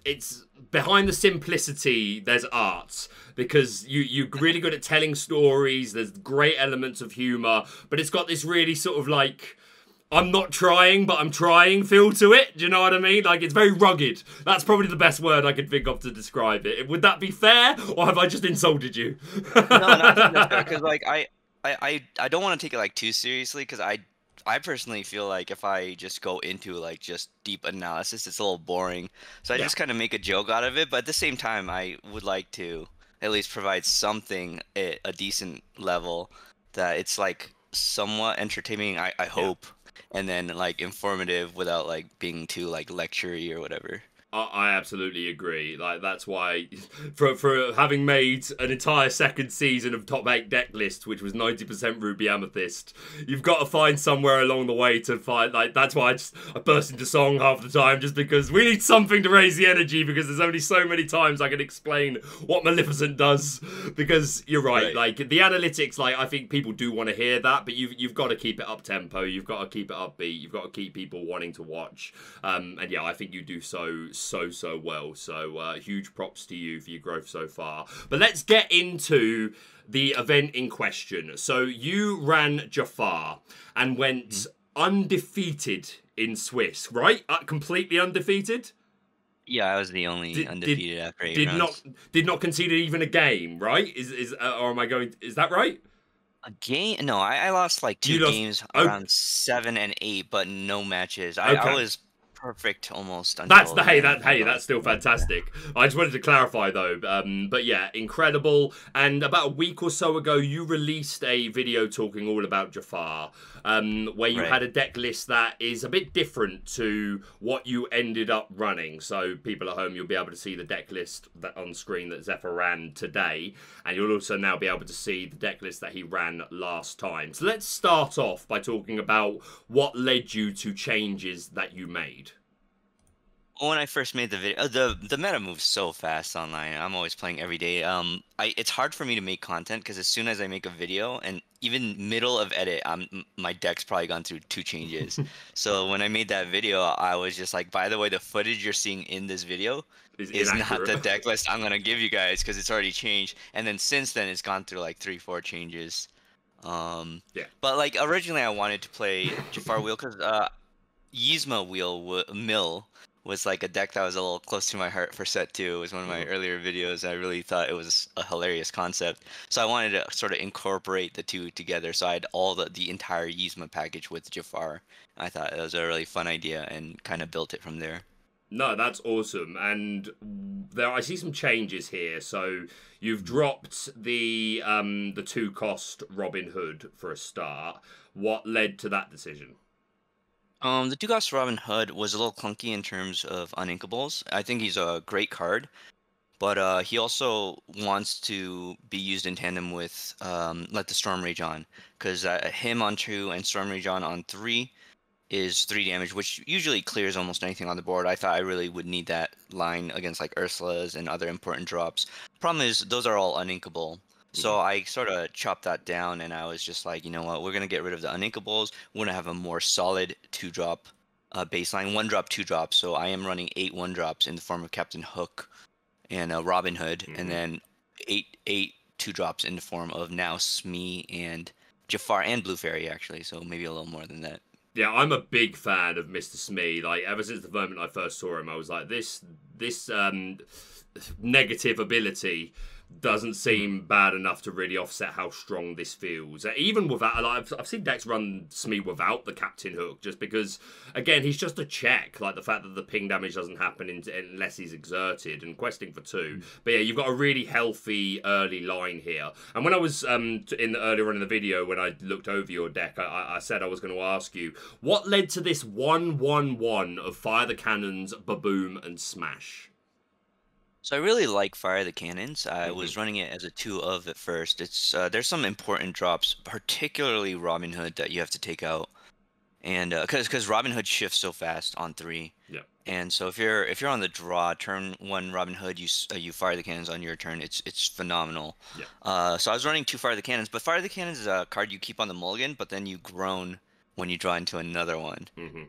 it's behind the simplicity. There's art because you're really good at telling stories. There's great elements of humor, but it's got this really sort of like, I'm not trying, but I'm trying feel to it. Do you know what I mean? Like, it's very rugged. That's probably the best word I could think of to describe it. Would that be fair, or have I just insulted you? No, no, I think that's fair because like I don't want to take it like too seriously because I personally feel like if I just go into like just deep analysis, it's a little boring. So I Yeah. just kind of make a joke out of it. But at the same time, I would like to at least provide something at a decent level that it's like somewhat entertaining, I Yeah. hope, and then like informative without like being too like lectury or whatever. I absolutely agree. Like, that's why, for having made an entire second season of Top 8 Decklists, which was 90% Ruby Amethyst, you've got to find somewhere along the way to find, like, that's why I burst into song half the time, just because we need something to raise the energy, because there's only so many times I can explain what Maleficent does, because you're right, Right. like, the analytics, like, I think people do want to hear that, but you've got to keep it up tempo, you've got to keep it upbeat, you've got to keep people wanting to watch, and yeah, I think you do so well. So huge props to you for your growth so far. But let's get into the event in question. So you ran Jafar and went undefeated in Swiss, right? Completely undefeated. Yeah, I was the only Did did undefeated after eight did not runs. did not concede even a game, right? Or am I going? Is that right? A game? No, I lost like two You lost. games Oh, around 7 and 8, but no matches. I okay. was perfect almost That's until the the end. that's still fantastic. I just wanted to clarify though, but yeah, incredible. And about a week or so ago, you released a video talking all about Jafar, where you Right. had a deck list that is a bit different to what you ended up running. So people at home, you'll be able to see the deck list that on screen that Zephyr ran today, and you'll also now be able to see the deck list that he ran last time. So let's start off by talking about what led you to changes that you made. When I first made the video, the meta moves so fast online. I'm always playing every day. It's hard for me to make content because as soon as I make a video and even middle of edit, my deck's probably gone through two changes. So when I made that video, I was just like, by the way, the footage you're seeing in this video Is is not inaccurate. the deck list I'm gonna give you guys because it's already changed. And then since then, it's gone through like 3, 4 changes. Um, Yeah. but like originally, I wanted to play Jafar Wheel because Yzma Mill was like a deck that was a little close to my heart for set 2. It was one of my Mhm. earlier videos. I really thought it was a hilarious concept. So I wanted to sort of incorporate the two together. So I had all the entire Yzma package with Jafar. I thought it was a really fun idea and kind of built it from there. No, that's awesome. And there, I see some changes here. So you've dropped the 2 cost Robin Hood for a start. What led to that decision? The Dugas Robin Hood was a little clunky in terms of uninkables. I think he's a great card, but he also wants to be used in tandem with Let the Storm Rage On, because him on 2 and Storm Rage on 3 is 3 damage, which usually clears almost anything on the board. I thought I really would need that line against like Ursula's and other important drops. Problem is, those are all uninkable. So Mhm. I sort of chopped that down, and I was just like, you know what, we're gonna get rid of the uninkables. We're gonna have a more solid 2-drop baseline, 1-drop, 2-drop. So I am running 8 1-drops in the form of Captain Hook and Robin Hood, and Mhm. then eight 2-drops in the form of now Smee and Jafar and Blue Fairy actually. So maybe a little more than that. Yeah, I'm a big fan of Mr. Smee. Like ever since the moment I first saw him, I was like, this negative ability doesn't Mhm. seem bad enough to really offset how strong this feels. Even without, like, I've seen decks run Smee without the Captain Hook, just because, again, he's just a check. Like the fact that the ping damage doesn't happen unless he's exerted and questing for 2. But yeah, you've got a really healthy early line here. And when I was earlier on in the video, when I looked over your deck, I said I was going to ask you what led to this 1-1-1 of Fire the Cannons, Baboom, and Smash. So I really like Fire the Cannons. I Hmm. was running it as a 2 of at first. It's there's some important drops, particularly Robin Hood, that you have to take out, and because Robin Hood shifts so fast on 3, Yeah. and so if you're on the draw, turn 1 Robin Hood, you Fire the Cannons on your turn. It's phenomenal. Yeah. So I was running 2 Fire the Cannons, but Fire the Cannons is a card you keep on the mulligan, but then you groan when you draw into another one. Hmm.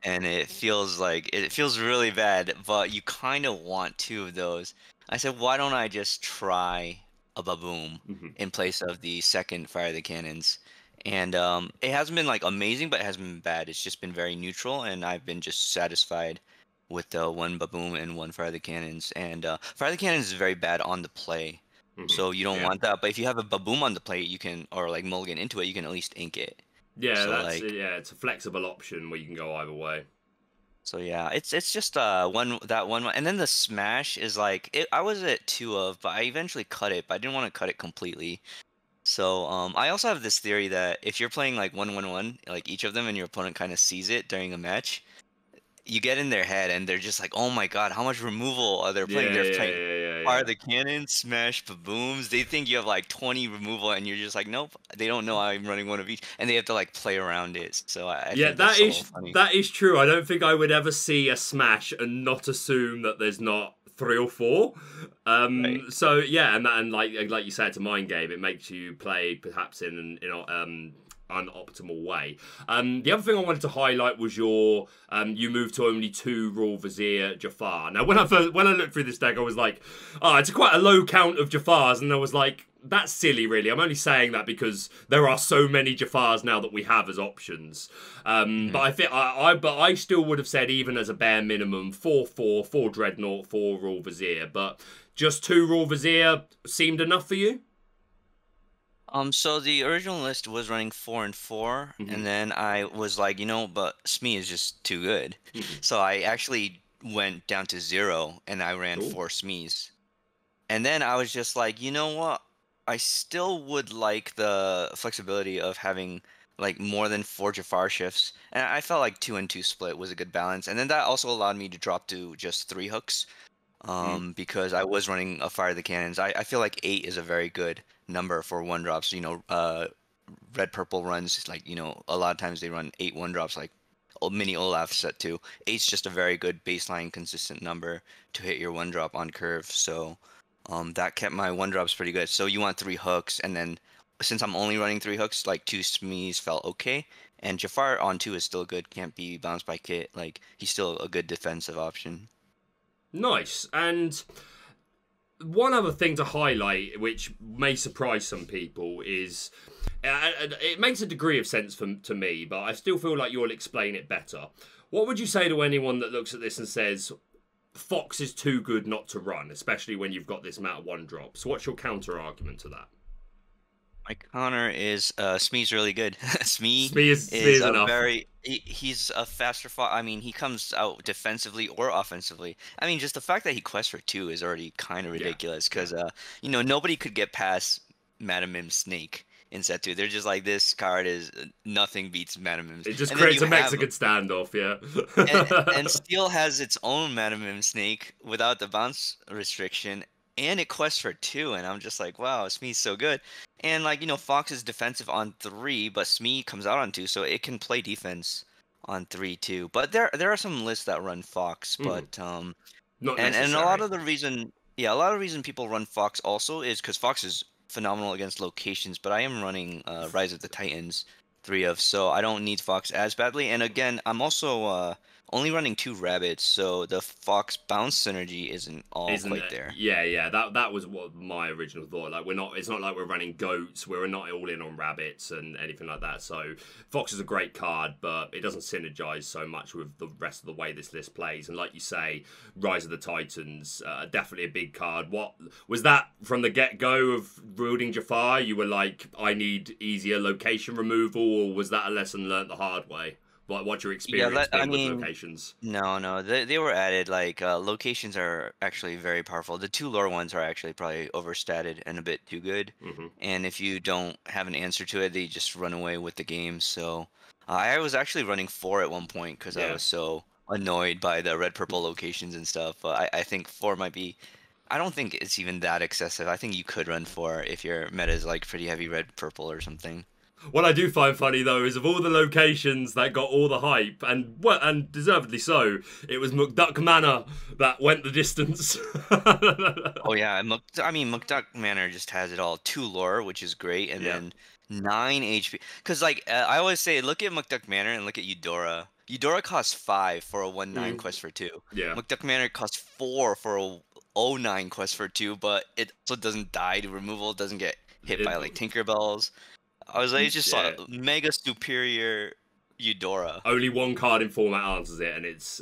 And it feels really bad, but you kind of want 2 of those. I said, why don't I just try a Baboom Hmm. in place of the second Fire the Cannons? And it hasn't been like amazing, but it hasn't been bad. It's just been very neutral, and I've been just satisfied with the 1 Baboom and 1 Fire the Cannons. And Fire the Cannons is very bad on the play, Hmm. so you don't Yeah. want that. But if you have a Baboom on the play, you can, or like mulligan into it, you can at least ink it. Yeah, So that's like. yeah. It's a flexible option where you can go either way. So yeah, it's just one, and then the smash is like I was at 2 of, but I eventually cut it, but I didn't want to cut it completely. So I also have this theory that if you're playing like 1-1-1, like each of them, and your opponent kind of sees it during a match, you get in their head and they're just like, oh my god, how much removal are they playing? Yeah, They're yeah, playing yeah, yeah, Fire yeah. the Cannon, Smash Booms. They think you have like 20 removal, and you're just like, nope. They don't know I'm running one of each, and they have to like play around it. So I Yeah, think that's so funny. that is true. I don't think I would ever see a smash and not assume that there's not 3 or 4. Right. So yeah, and like you said, it's a mind game. It makes you play perhaps in an unoptimal way. The other thing I wanted to highlight was your you moved to only 2 Royal Vizier Jafar. Now when I looked through this deck, I was like, oh, it's quite a low count of Jafars, and I was like, that's silly, really. I'm only saying that because there are so many Jafars now that we have as options. But Mhm. I think but I still would have said, even as a bare minimum, 4 Dreadnought, 4 Royal Vizier. But just 2 Royal Vizier seemed enough for you. So the original list was running 4 and 4, Hmm. and then I was like, but Smee is just too good. Hmm. So I actually went down to 0 and I ran Cool. 4 Smees. And then I was just like, you know what? I still would like the flexibility of having like more than 4 Jafar shifts. And I felt like 2 and 2 split was a good balance. And then that also allowed me to drop to just 3 hooks, Mm. because I was running a Fire the Cannons. I feel like 8 is a very good number for 1-drops. Red purple runs like, a lot of times they run 8 1-drops, like mini Olaf set 2. Eight's just a very good baseline consistent number to hit your 1-drop on curve. So that kept my 1-drops pretty good. So you want 3 hooks, and then since I'm only running 3 hooks, like 2 Smees felt okay. And Jafar on 2 is still good. Can't be bounced by Kit. Like he's still a good defensive option. Nice. And one other thing to highlight, which may surprise some people, is it makes a degree of sense to me, but I still feel like you'll explain it better. What would you say to anyone that looks at this and says Fox is too good not to run, especially when you've got this amount of 1-drops? What's your counter argument to that? My counter is Smee's really good. Smee Smee is is enough. he's a faster fought. I mean, he comes out defensively or offensively. I mean, just the fact that he quests for 2 is already kind of Yeah, ridiculous yeah. because nobody could get past Madam Mim's Snake. in set 2. They're just like, this card is nothing beats Mana Mims. It just And then creates you a have Mexican standoff, and yeah. Steel has its own Mana Mim snake without the bounce restriction, and it quests for 2, and I'm just like, wow, Smee's so good. And like, Fox is defensive on 3, but Smee comes out on 2, so it can play defense on 3 too. But there are some lists that run Fox, Hmm. but Not and a lot necessary. of the reason, yeah, a lot of the reason people run Fox also is because Fox is phenomenal against locations. But I am running Rise of the Titans 3 of, so I don't need Fox as badly. And again, I'm also only running 2 rabbits, so the Fox bounce synergy isn't all Isn't quite it? there. Yeah. That was what my original thought. Like, we're not. It's not like we're running goats. We're not all in on rabbits and anything like that. So Fox is a great card, but it doesn't synergize so much with the rest of the way this list plays. And like you say, Rise of the Titans, definitely a big card. What was that from the get go of wielding Jafar? You were like, I need easier location removal, or was that a lesson learnt the hard way? What's your Yeah, experience I been with mean, locations? no, they were added. Like locations are actually very powerful. The 2 lore ones are actually probably overstated and a bit too good. Hmm. And if you don't have an answer to it, they just run away with the game. So I was actually running 4 at one point because I Yeah. was so annoyed by the red purple locations and stuff. But I think 4 might be. I don't think it's even that excessive. I think you could run 4 if your meta is like pretty heavy red purple or something. What I do find funny though is of all the locations that got all the hype, and well, and deservedly so, it was McDuck Manor that went the distance. Oh yeah, I mean Mukduk Manor just has it all. 2 lore, which is great, and Yeah. then 9 HP. Because like I always say, look at Mukduk Manor and look at Eudora. Eudora costs 5 for a 1/9 Mm, quest for 2. yeah. Mukduk Manor costs 4 for a 0/9 quest for 2, but it also doesn't die to removal, doesn't get hit It, by like Tinkerbells. I was like, it's just a yeah. mega superior Eudora. Only one card in format answers it, and it's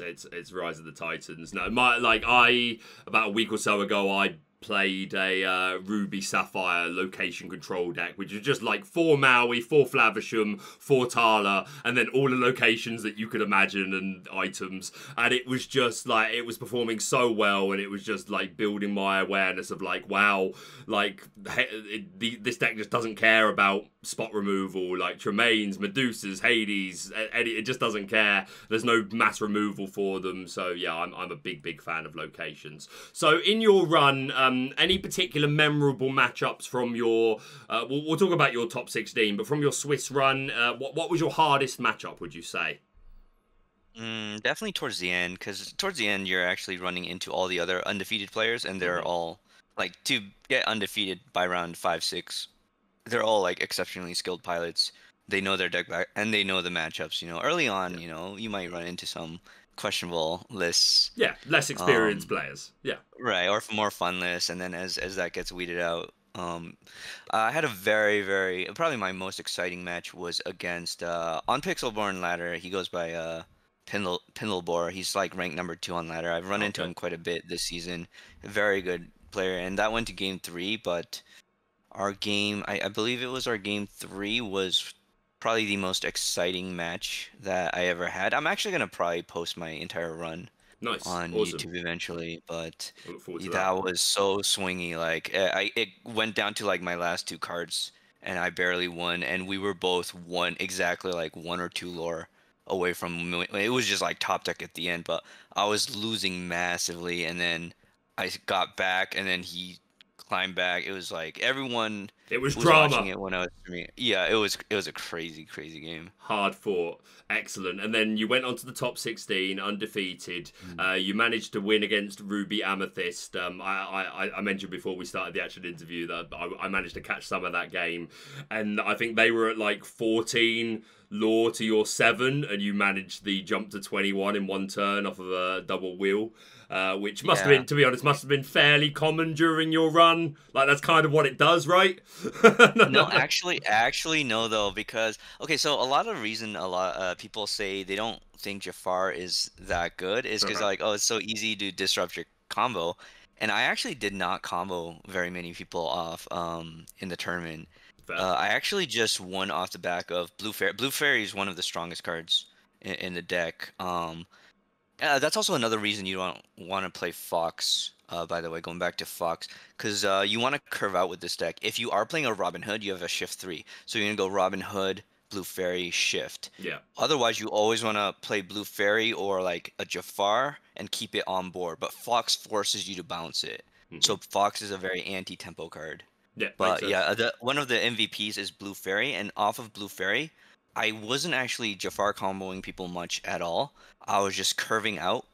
Rise of the Titans. No, my like I about a week or so ago, I played a Ruby Sapphire location control deck, which is just like 4 Maui, 4 Flavisham, 4 Tala, and then all the locations that you could imagine and items. And it was just like, it was performing so well, and it was just like building my awareness of like, wow, like this deck just doesn't care about spot removal, like Tremaines, Medusas, Hades, it just doesn't care. There's no mass removal for them. So yeah, I'm a big fan of locations. So in your run, any particular memorable matchups from your? We'll talk about your top 16, but from your Swiss run, what was your hardest matchup? Would you say? Definitely towards the end, because towards the end you're actually running into all the other undefeated players, and they're Hmm. all like to get undefeated by round 5, 6. They're all like exceptionally skilled pilots. They know their deck back and they know the matchups. Early on, Yeah, you might run into some questionable lists, yeah, less experienced um, players. Yeah. right, or more fun lists, and then as that gets weeded out, I had a very probably my most exciting match was against on Pixelborn ladder. He goes by Pindlebor. He's like ranked number 2 on ladder. I've run into Okay. him quite a bit this season. Very good player, and that went to game 3. But our game, I believe it was our game 3, was probably the most exciting match that I ever had. I'm actually gonna probably post my entire run Nice. on Awesome. YouTube eventually, but I look forward to that. that was so swingy. Like it went down to like my last 2 cards, and I barely won. And we were both exactly like 1 or 2 lore away from. It was just like top deck at the end, but I was losing massively. And then I got back, and then he climbed back. It was like everyone It was was watching drama. it when I was streaming. Yeah, it was a crazy game. Hard fought, excellent, and then you went on to the top 16, undefeated. You managed to win against Ruby Amethyst. I mentioned before we started the actual interview that I managed to catch some of that game, and I think they were at like 14 lore to your 7, and you managed the jump to 21 in one turn off of a double wheel. Which must have Yeah. been, to be honest, must have been fairly common during your run. Like, that's kind of what it does, right? No, actually, no, though, because okay, so a lot of reason a lot people say they don't think Jafar is that good is because Uh-huh. like, oh, it's so easy to disrupt your combo, and I actually did not combo very many people off in the tournament. Fair. I actually just won off the back of Blue Fairy. Blue Fairy is one of the strongest cards in the deck. That's also another reason you don't want to play Fox. By the way, going back to Fox, because you want to curve out with this deck. If you are playing a Robin Hood, you have a Shift 3. So you're going to go Robin Hood, Blue Fairy, Shift. Yeah. Otherwise, you always want to play Blue Fairy or like a Jafar and keep it on board. But Fox forces you to bounce it. Hmm. So Fox is a very anti-tempo card. Yeah, makes But sense. yeah, one of the MVPs is Blue Fairy, and off of Blue Fairy, I wasn't actually Jafar comboing people much at all. I was just curving out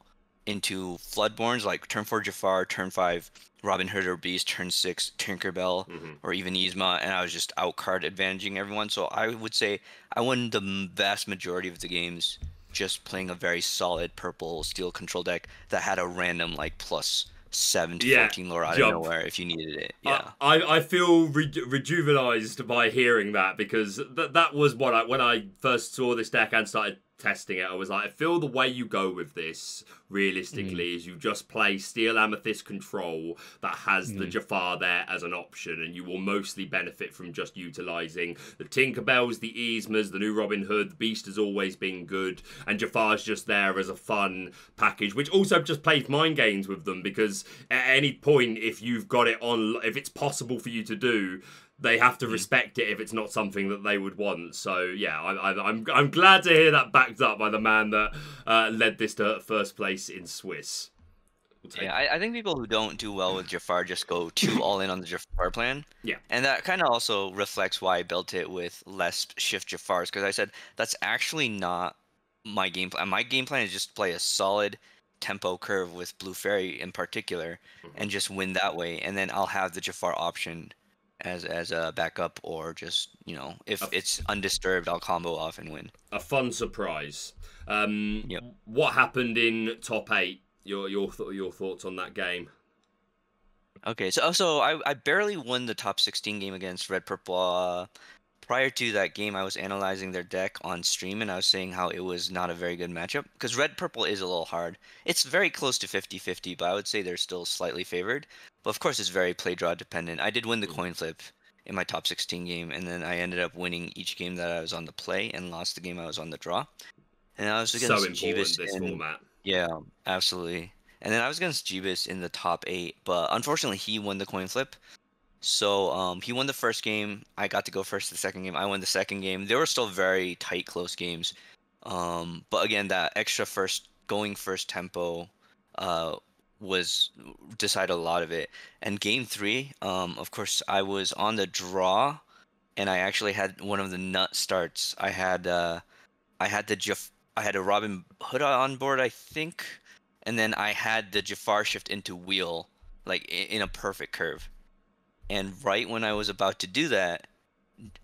into Floodborns, like turn 4 Jafar, turn 5 Robin Hood or Beast, turn 6 Tinkerbell, Hmm. or even Yzma, and I was just out card advantaging everyone. So I would say I won the vast majority of the games just playing a very solid purple steel control deck that had a random like plus 7 to Yeah, 14 lore out of jump. nowhere if you needed it. Yeah. I feel rejuvenized by hearing that, because that was what when I first saw this deck and started testing it, I was like, I feel the way you go with this realistically is you just play Steel Amethyst Control that has the Jafar there as an option, and you will mostly benefit from just utilizing the Tinkerbells, the Yzmas, the new Robin Hood. The Beast has always been good, and Jafar's just there as a fun package, which also just plays mind games with them, because at any point, if you've got it on, if it's possible for you to do, they have to respect it if it's not something that they would want. So yeah, I'm glad to hear that backed up by the man that led this to first place in Swiss. Yeah, I think people who don't do well with Jafar just go too all in on the Jafar plan. Yeah. And that kind of also reflects why I built it with less shift Jafars, because I said that's actually not my game plan. My game plan is just to play a solid tempo curve with Blue Fairy in particular and just win that way. And then I'll have the Jafar option as a backup, or just, if it's undisturbed, I'll combo off and win. A fun surprise. Yep. What happened in top 8? Your thoughts on that game? Okay, so I barely won the top 16 game against Red Purple. Prior to that game, I was analyzing their deck on stream, and I was saying how it was not a very good matchup, because Red Purple is a little hard. It's very close to 50-50, but I would say they're still slightly favored. But of course, it's very play draw dependent. I did win the coin flip in my top 16 game, and then I ended up winning each game that I was on the play and lost the game I was on the draw. And I was So against important, Jeebus this format. yeah, absolutely. And then I was against Jeebus in the top 8, but unfortunately he won the coin flip. So he won the first game. I got to go first the second game. I won the second game. They were still very tight, close games. But again, that extra going first tempo was decided a lot of it. And game 3, of course, I was on the draw, and I actually had one of the nut starts. I had I had a Robin Hood on board, I think, and then I had the Jafar shift into wheel, like in a perfect curve. And right when I was about to do that,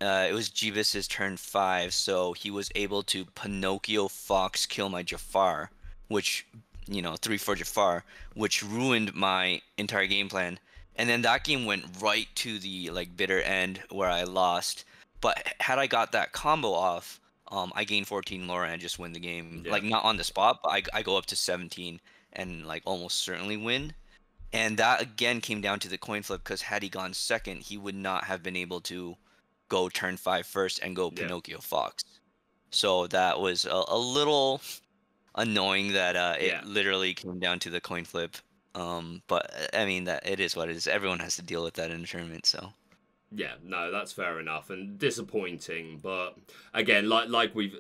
it was Jeebus's turn 5, so he was able to Pinocchio Fox kill my Jafar, which, 3-4 Jafar, which ruined my entire game plan. And then that game went right to the bitter end where I lost. But had I got that combo off, I gained 14 lore and I just win the game. Yeah. Like, not on the spot, but I go up to 17 and almost certainly win. And that again came down to the coin flip, because had he gone second, he would not have been able to go turn 5 first and go Pinocchio Fox. So that was a little annoying that it literally came down to the coin flip. But I mean, that it is what it is. Everyone has to deal with that in a tournament, so. Yeah, no, that's fair enough, and disappointing. But again, like we've,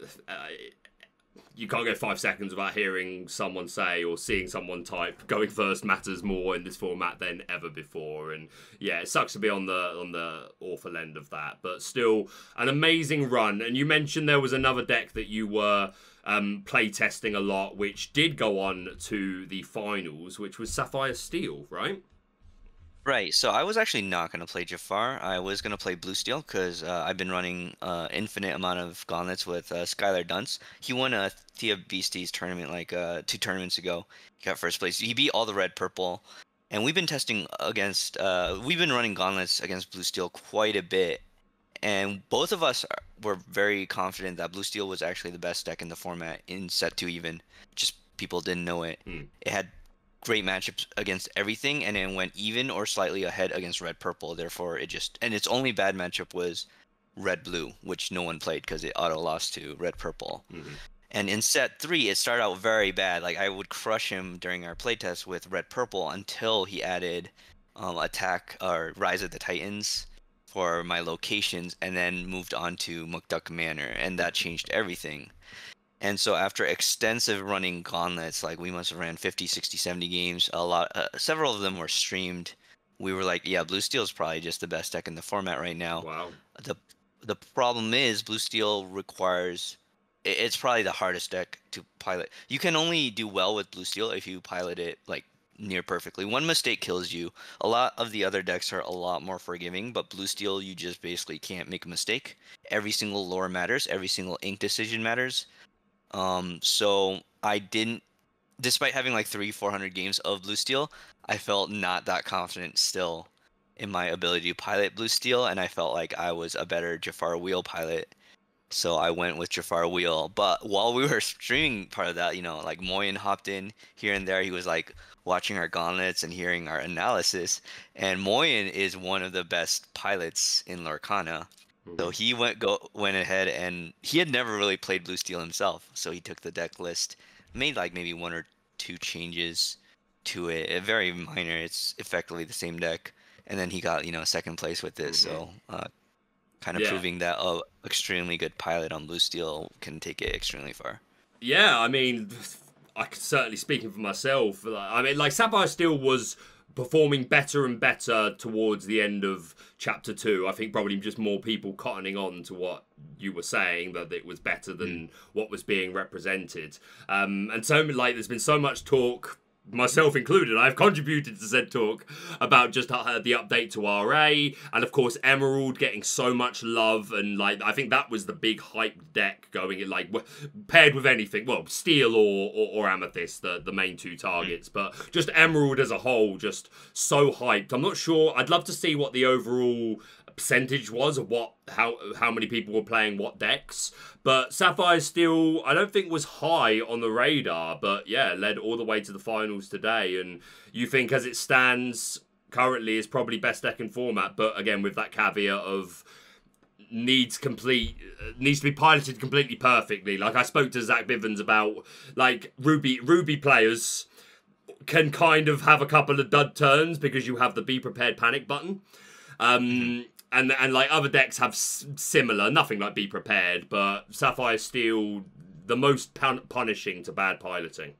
you can't go 5 seconds without hearing someone say or seeing someone type, "Going first matters more in this format than ever before." And yeah, it sucks to be on the awful end of that, but still an amazing run. And you mentioned there was another deck that you were play testing a lot, which did go on to the finals, which was Sapphire Steel, right? Right, so I was actually not going to play Jafar. I was going to play Blue Steel, because I've been running infinite amount of gauntlets with Skylar Dunce. He won a Thea Beasties tournament 2 tournaments ago. He got first place. He beat all the red purple. And we've been testing against, we've been running gauntlets against Blue Steel quite a bit. And both of us were very confident that Blue Steel was actually the best deck in the format in set 2 even. Just people didn't know it. It had great matchups against everything, and it went even or slightly ahead against red purple. Therefore, and its only bad matchup was red blue, which no one played because it auto lost to red purple. And in set 3, it started out very bad. Like I would crush him during our playtest with red purple until he added attack or Rise of the Titans for my locations, and then moved on to McDuck Manor, and that changed everything. And so after extensive running gauntlets, like we must have ran 50, 60, 70 games, several of them were streamed. We were like, yeah, Blue Steel is probably just the best deck in the format right now. Wow. The the problem is Blue Steel requires it's probably the hardest deck to pilot. You can only do well with Blue Steel if you pilot it like near perfectly. One mistake kills you. A lot of the other decks are a lot more forgiving, but Blue Steel you just basically can't make a mistake. Every single lore matters, every single ink decision matters. So I didn't, despite having like 400 games of Blue Steel, I felt not that confident still in my ability to pilot Blue Steel, and I felt like I was a better Jafar Wheel pilot. So I went with Jafar Wheel. But while we were streaming part of that, like Moyen hopped in here and there. He was like watching our gauntlets and hearing our analysis. And Moyen is one of the best pilots in Lorcana. So he went ahead, and he had never really played Blue Steel himself. So he took the deck list, made like maybe 1 or 2 changes to it, very minor. It's effectively the same deck, and then he got second place with it. So kind of proving that extremely good pilot on Blue Steel can take it extremely far. Yeah, I mean, I could certainly, speaking for myself, I mean, like Sapphire Steel was performing better and better towards the end of chapter 2. I think probably just more people cottoning on to what you were saying, that it was better than what was being represented. And so, like, there's been so much talk, myself included, I've contributed to said talk about just the update to RA, and of course Emerald getting so much love, and like I think that was the big hype deck going, like paired with anything, well, Steel or Amethyst, the main 2 targets, but just Emerald as a whole, just so hyped. I'm not sure, I'd love to see what the overall percentage was of how many people were playing what decks, but Sapphire Steel I don't think was high on the radar, but yeah, led all the way to the finals today. And you think as it stands currently is probably best deck in format, but again with that caveat of needs to be piloted completely perfectly. Like I spoke to Zach Bivens about, like, Ruby players can kind of have a couple of dud turns because you have the be prepared panic button. And like other decks have similar, nothing like Be Prepared, but Sapphire Steel, the most punishing to bad piloting.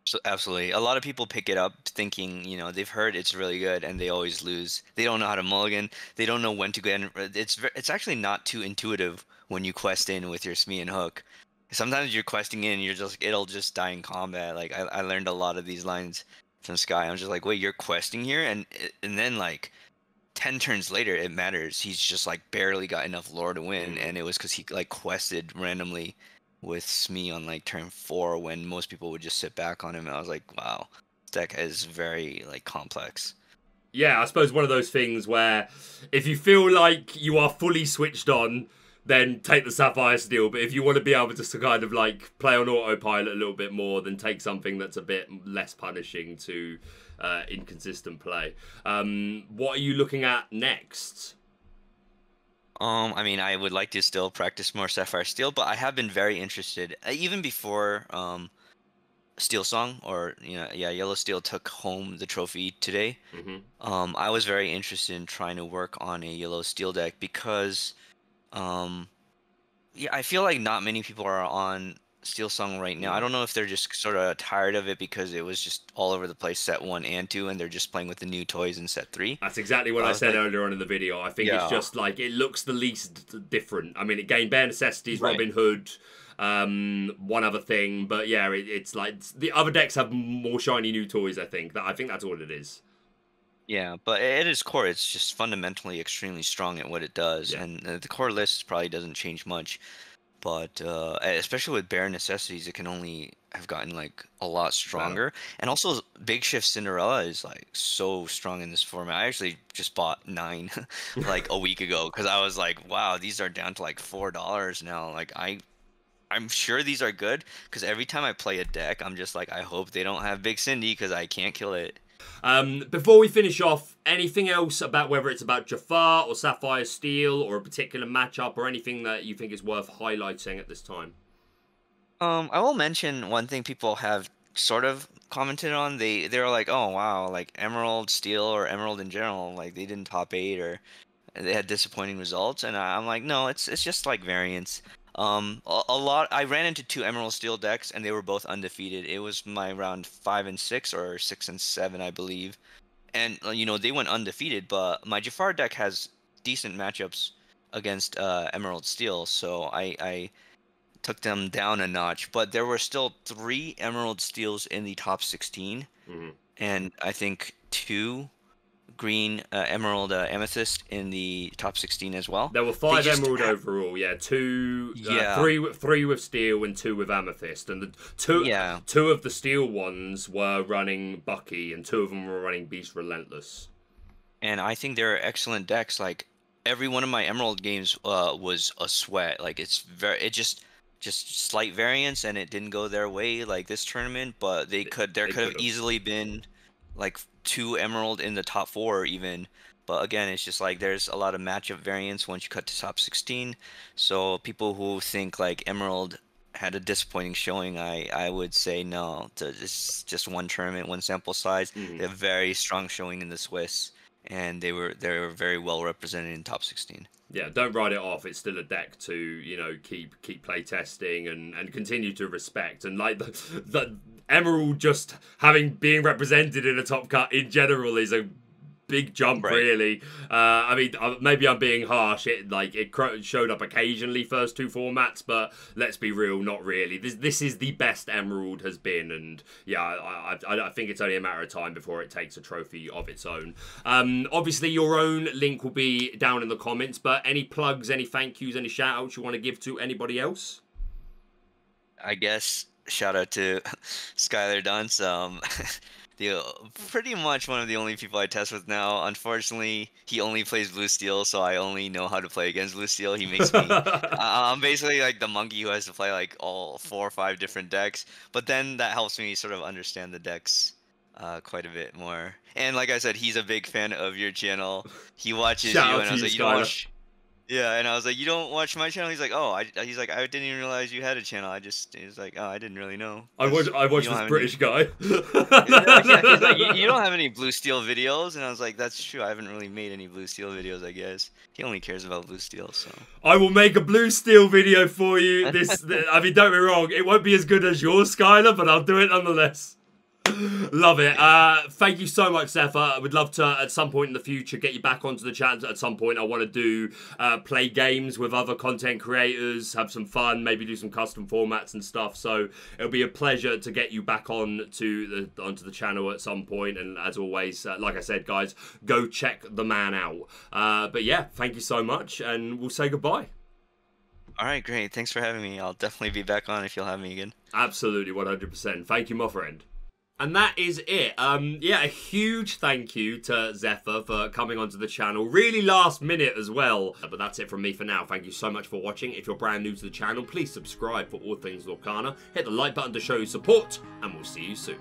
So absolutely. A lot of people pick it up thinking, they've heard it's really good, and they always lose. They don't know how to mulligan. They don't know when to go in. It's actually not too intuitive when you quest in with your Smee and Hook. Sometimes you're questing in, it'll just die in combat. Like I learned a lot of these lines from Sky. I'm just like, wait, you're questing here? And then like 10 turns later, it matters. He's just like barely got enough lore to win, and it was because he like quested randomly with Smee on like turn 4 when most people would just sit back on him. And I was like, wow, this deck is very like complex. Yeah, I suppose one of those things where if you feel like you are fully switched on, then take the Sapphire Steel. But if you want to be able to kind of like play on autopilot a little bit more, then take something that's a bit less punishing to inconsistent play. What are you looking at next? I mean, I would like to still practice more Sapphire Steel, but I have been very interested, even before SteelSong, or Yellow Steel took home the trophy today. I was very interested in trying to work on a Yellow Steel deck because I feel like not many people are on SteelSong right now. I don't know if they're just sort of tired of it because it was just all over the place set 1 and 2, and they're just playing with the new toys in set 3. That's exactly what I said earlier on in the video. I think it's just like, it looks the least different. I mean, it gained Bare Necessities, right. Robin Hood, one other thing, but yeah, it's like the other decks have more shiny new toys. I think that's all it is. Yeah, but at its core, it's just fundamentally extremely strong at what it does, and the core list probably doesn't change much. But especially with Bare Necessities, it can only have gotten like a lot stronger. Wow. And also, Big Shift Cinderella is like so strong in this format. I actually just bought 9 like a week ago because I was like, wow, these are down to like $4 now. Like I'm sure these are good because every time I play a deck, I'm just like, I hope they don't have Big Cindy because I can't kill it. Before we finish off, anything else about whether it's about Jafar or Sapphire Steel or a particular matchup or anything that you think is worth highlighting at this time? I will mention one thing people have sort of commented on. They're like, oh wow, like Emerald, Steel, or Emerald in general, like they didn't top 8 or they had disappointing results. And I'm like, no, it's just like variance. A lot. I ran into 2 Emerald Steel decks, and they were both undefeated. It was my round 5 and 6 or 6 and 7, I believe. And you know they went undefeated, but my Jafar deck has decent matchups against Emerald Steel, so I took them down a notch, but there were still 3 Emerald Steels in the top 16, Mhm. and I think 2 green Emerald Amethyst in the top 16 as well. There were They 5 just emerald overall, yeah. yeah, Three with steel and 2 with amethyst, and the yeah, two of the steel ones were running Bucky, and 2 of them were running Beast Relentless. and I think they're excellent decks. Like every one of my Emerald games was a sweat. Like it just slight variance, and it didn't go their way like this tournament, but there They could have could have. easily been like 2 Emerald in the top 4 even. But again, it's just like there's a lot of matchup variance once you cut to top 16. So people who think like Emerald had a disappointing showing, I would say no. It's just one tournament, one sample size. Mhm. They have very strong showing in the Swiss, and they were very well represented in top 16. Yeah, don't write it off. It's still a deck to, keep play testing and continue to respect. And like the Emerald just being represented in a top cut in general is a big jump, Right. really. I mean, maybe I'm being harsh. It showed up occasionally first 2 formats, but let's be real, not really. This is the best Emerald has been, and yeah, I think it's only a matter of time before it takes a trophy of its own. Obviously, your own link will be down in the comments. But any plugs, any thank yous, any shout outs you want to give to anybody else? I guess shout out to Skylar Dunce. The pretty much one of the only people I test with now. Unfortunately, he only plays Blue Steel, so I only know how to play against Blue Steel. He makes me. I'm basically like the monkey who has to play like all 4 or 5 different decks. But then that helps me sort of understand the decks quite a bit more. And like I said, he's a big fan of your channel. He watches Shout you, out and to I was you, like, you don't Skylar. watch. Yeah, and I was like, "You don't watch my channel?" He's like, "Oh, he's like, I didn't even realize you had a channel. He's like, "Oh, I didn't really know because I you watched don't this have any." British guy. Yeah, he's like, you don't have any Blue Steel videos, and I was like, "That's true. I haven't really made any Blue Steel videos, I guess." He only cares about Blue Steel, so. I will make a Blue Steel video for you. I mean, don't be wrong, it won't be as good as yours, Skylar, but I'll do it nonetheless. Love it. Thank you so much, Zephyr. I would love to, at some point in the future, get you back onto the channel. At some point, I want to do play games with other content creators, have some fun, maybe do some custom formats and stuff. So it'll be a pleasure to get you back onto the channel at some point. And as always, like I said, guys, go check the man out. But yeah, thank you so much, and we'll say goodbye. All right, great. Thanks for having me. I'll definitely be back on if you'll have me again. Absolutely, 100%. Thank you, my friend. And that is it. Yeah, a huge thank you to Zephyr for coming onto the channel. Really last minute as well. But that's it from me for now. Thank you so much for watching. If you're brand new to the channel, please subscribe for all things Lorcana. Hit the like button to show your support, and we'll see you soon.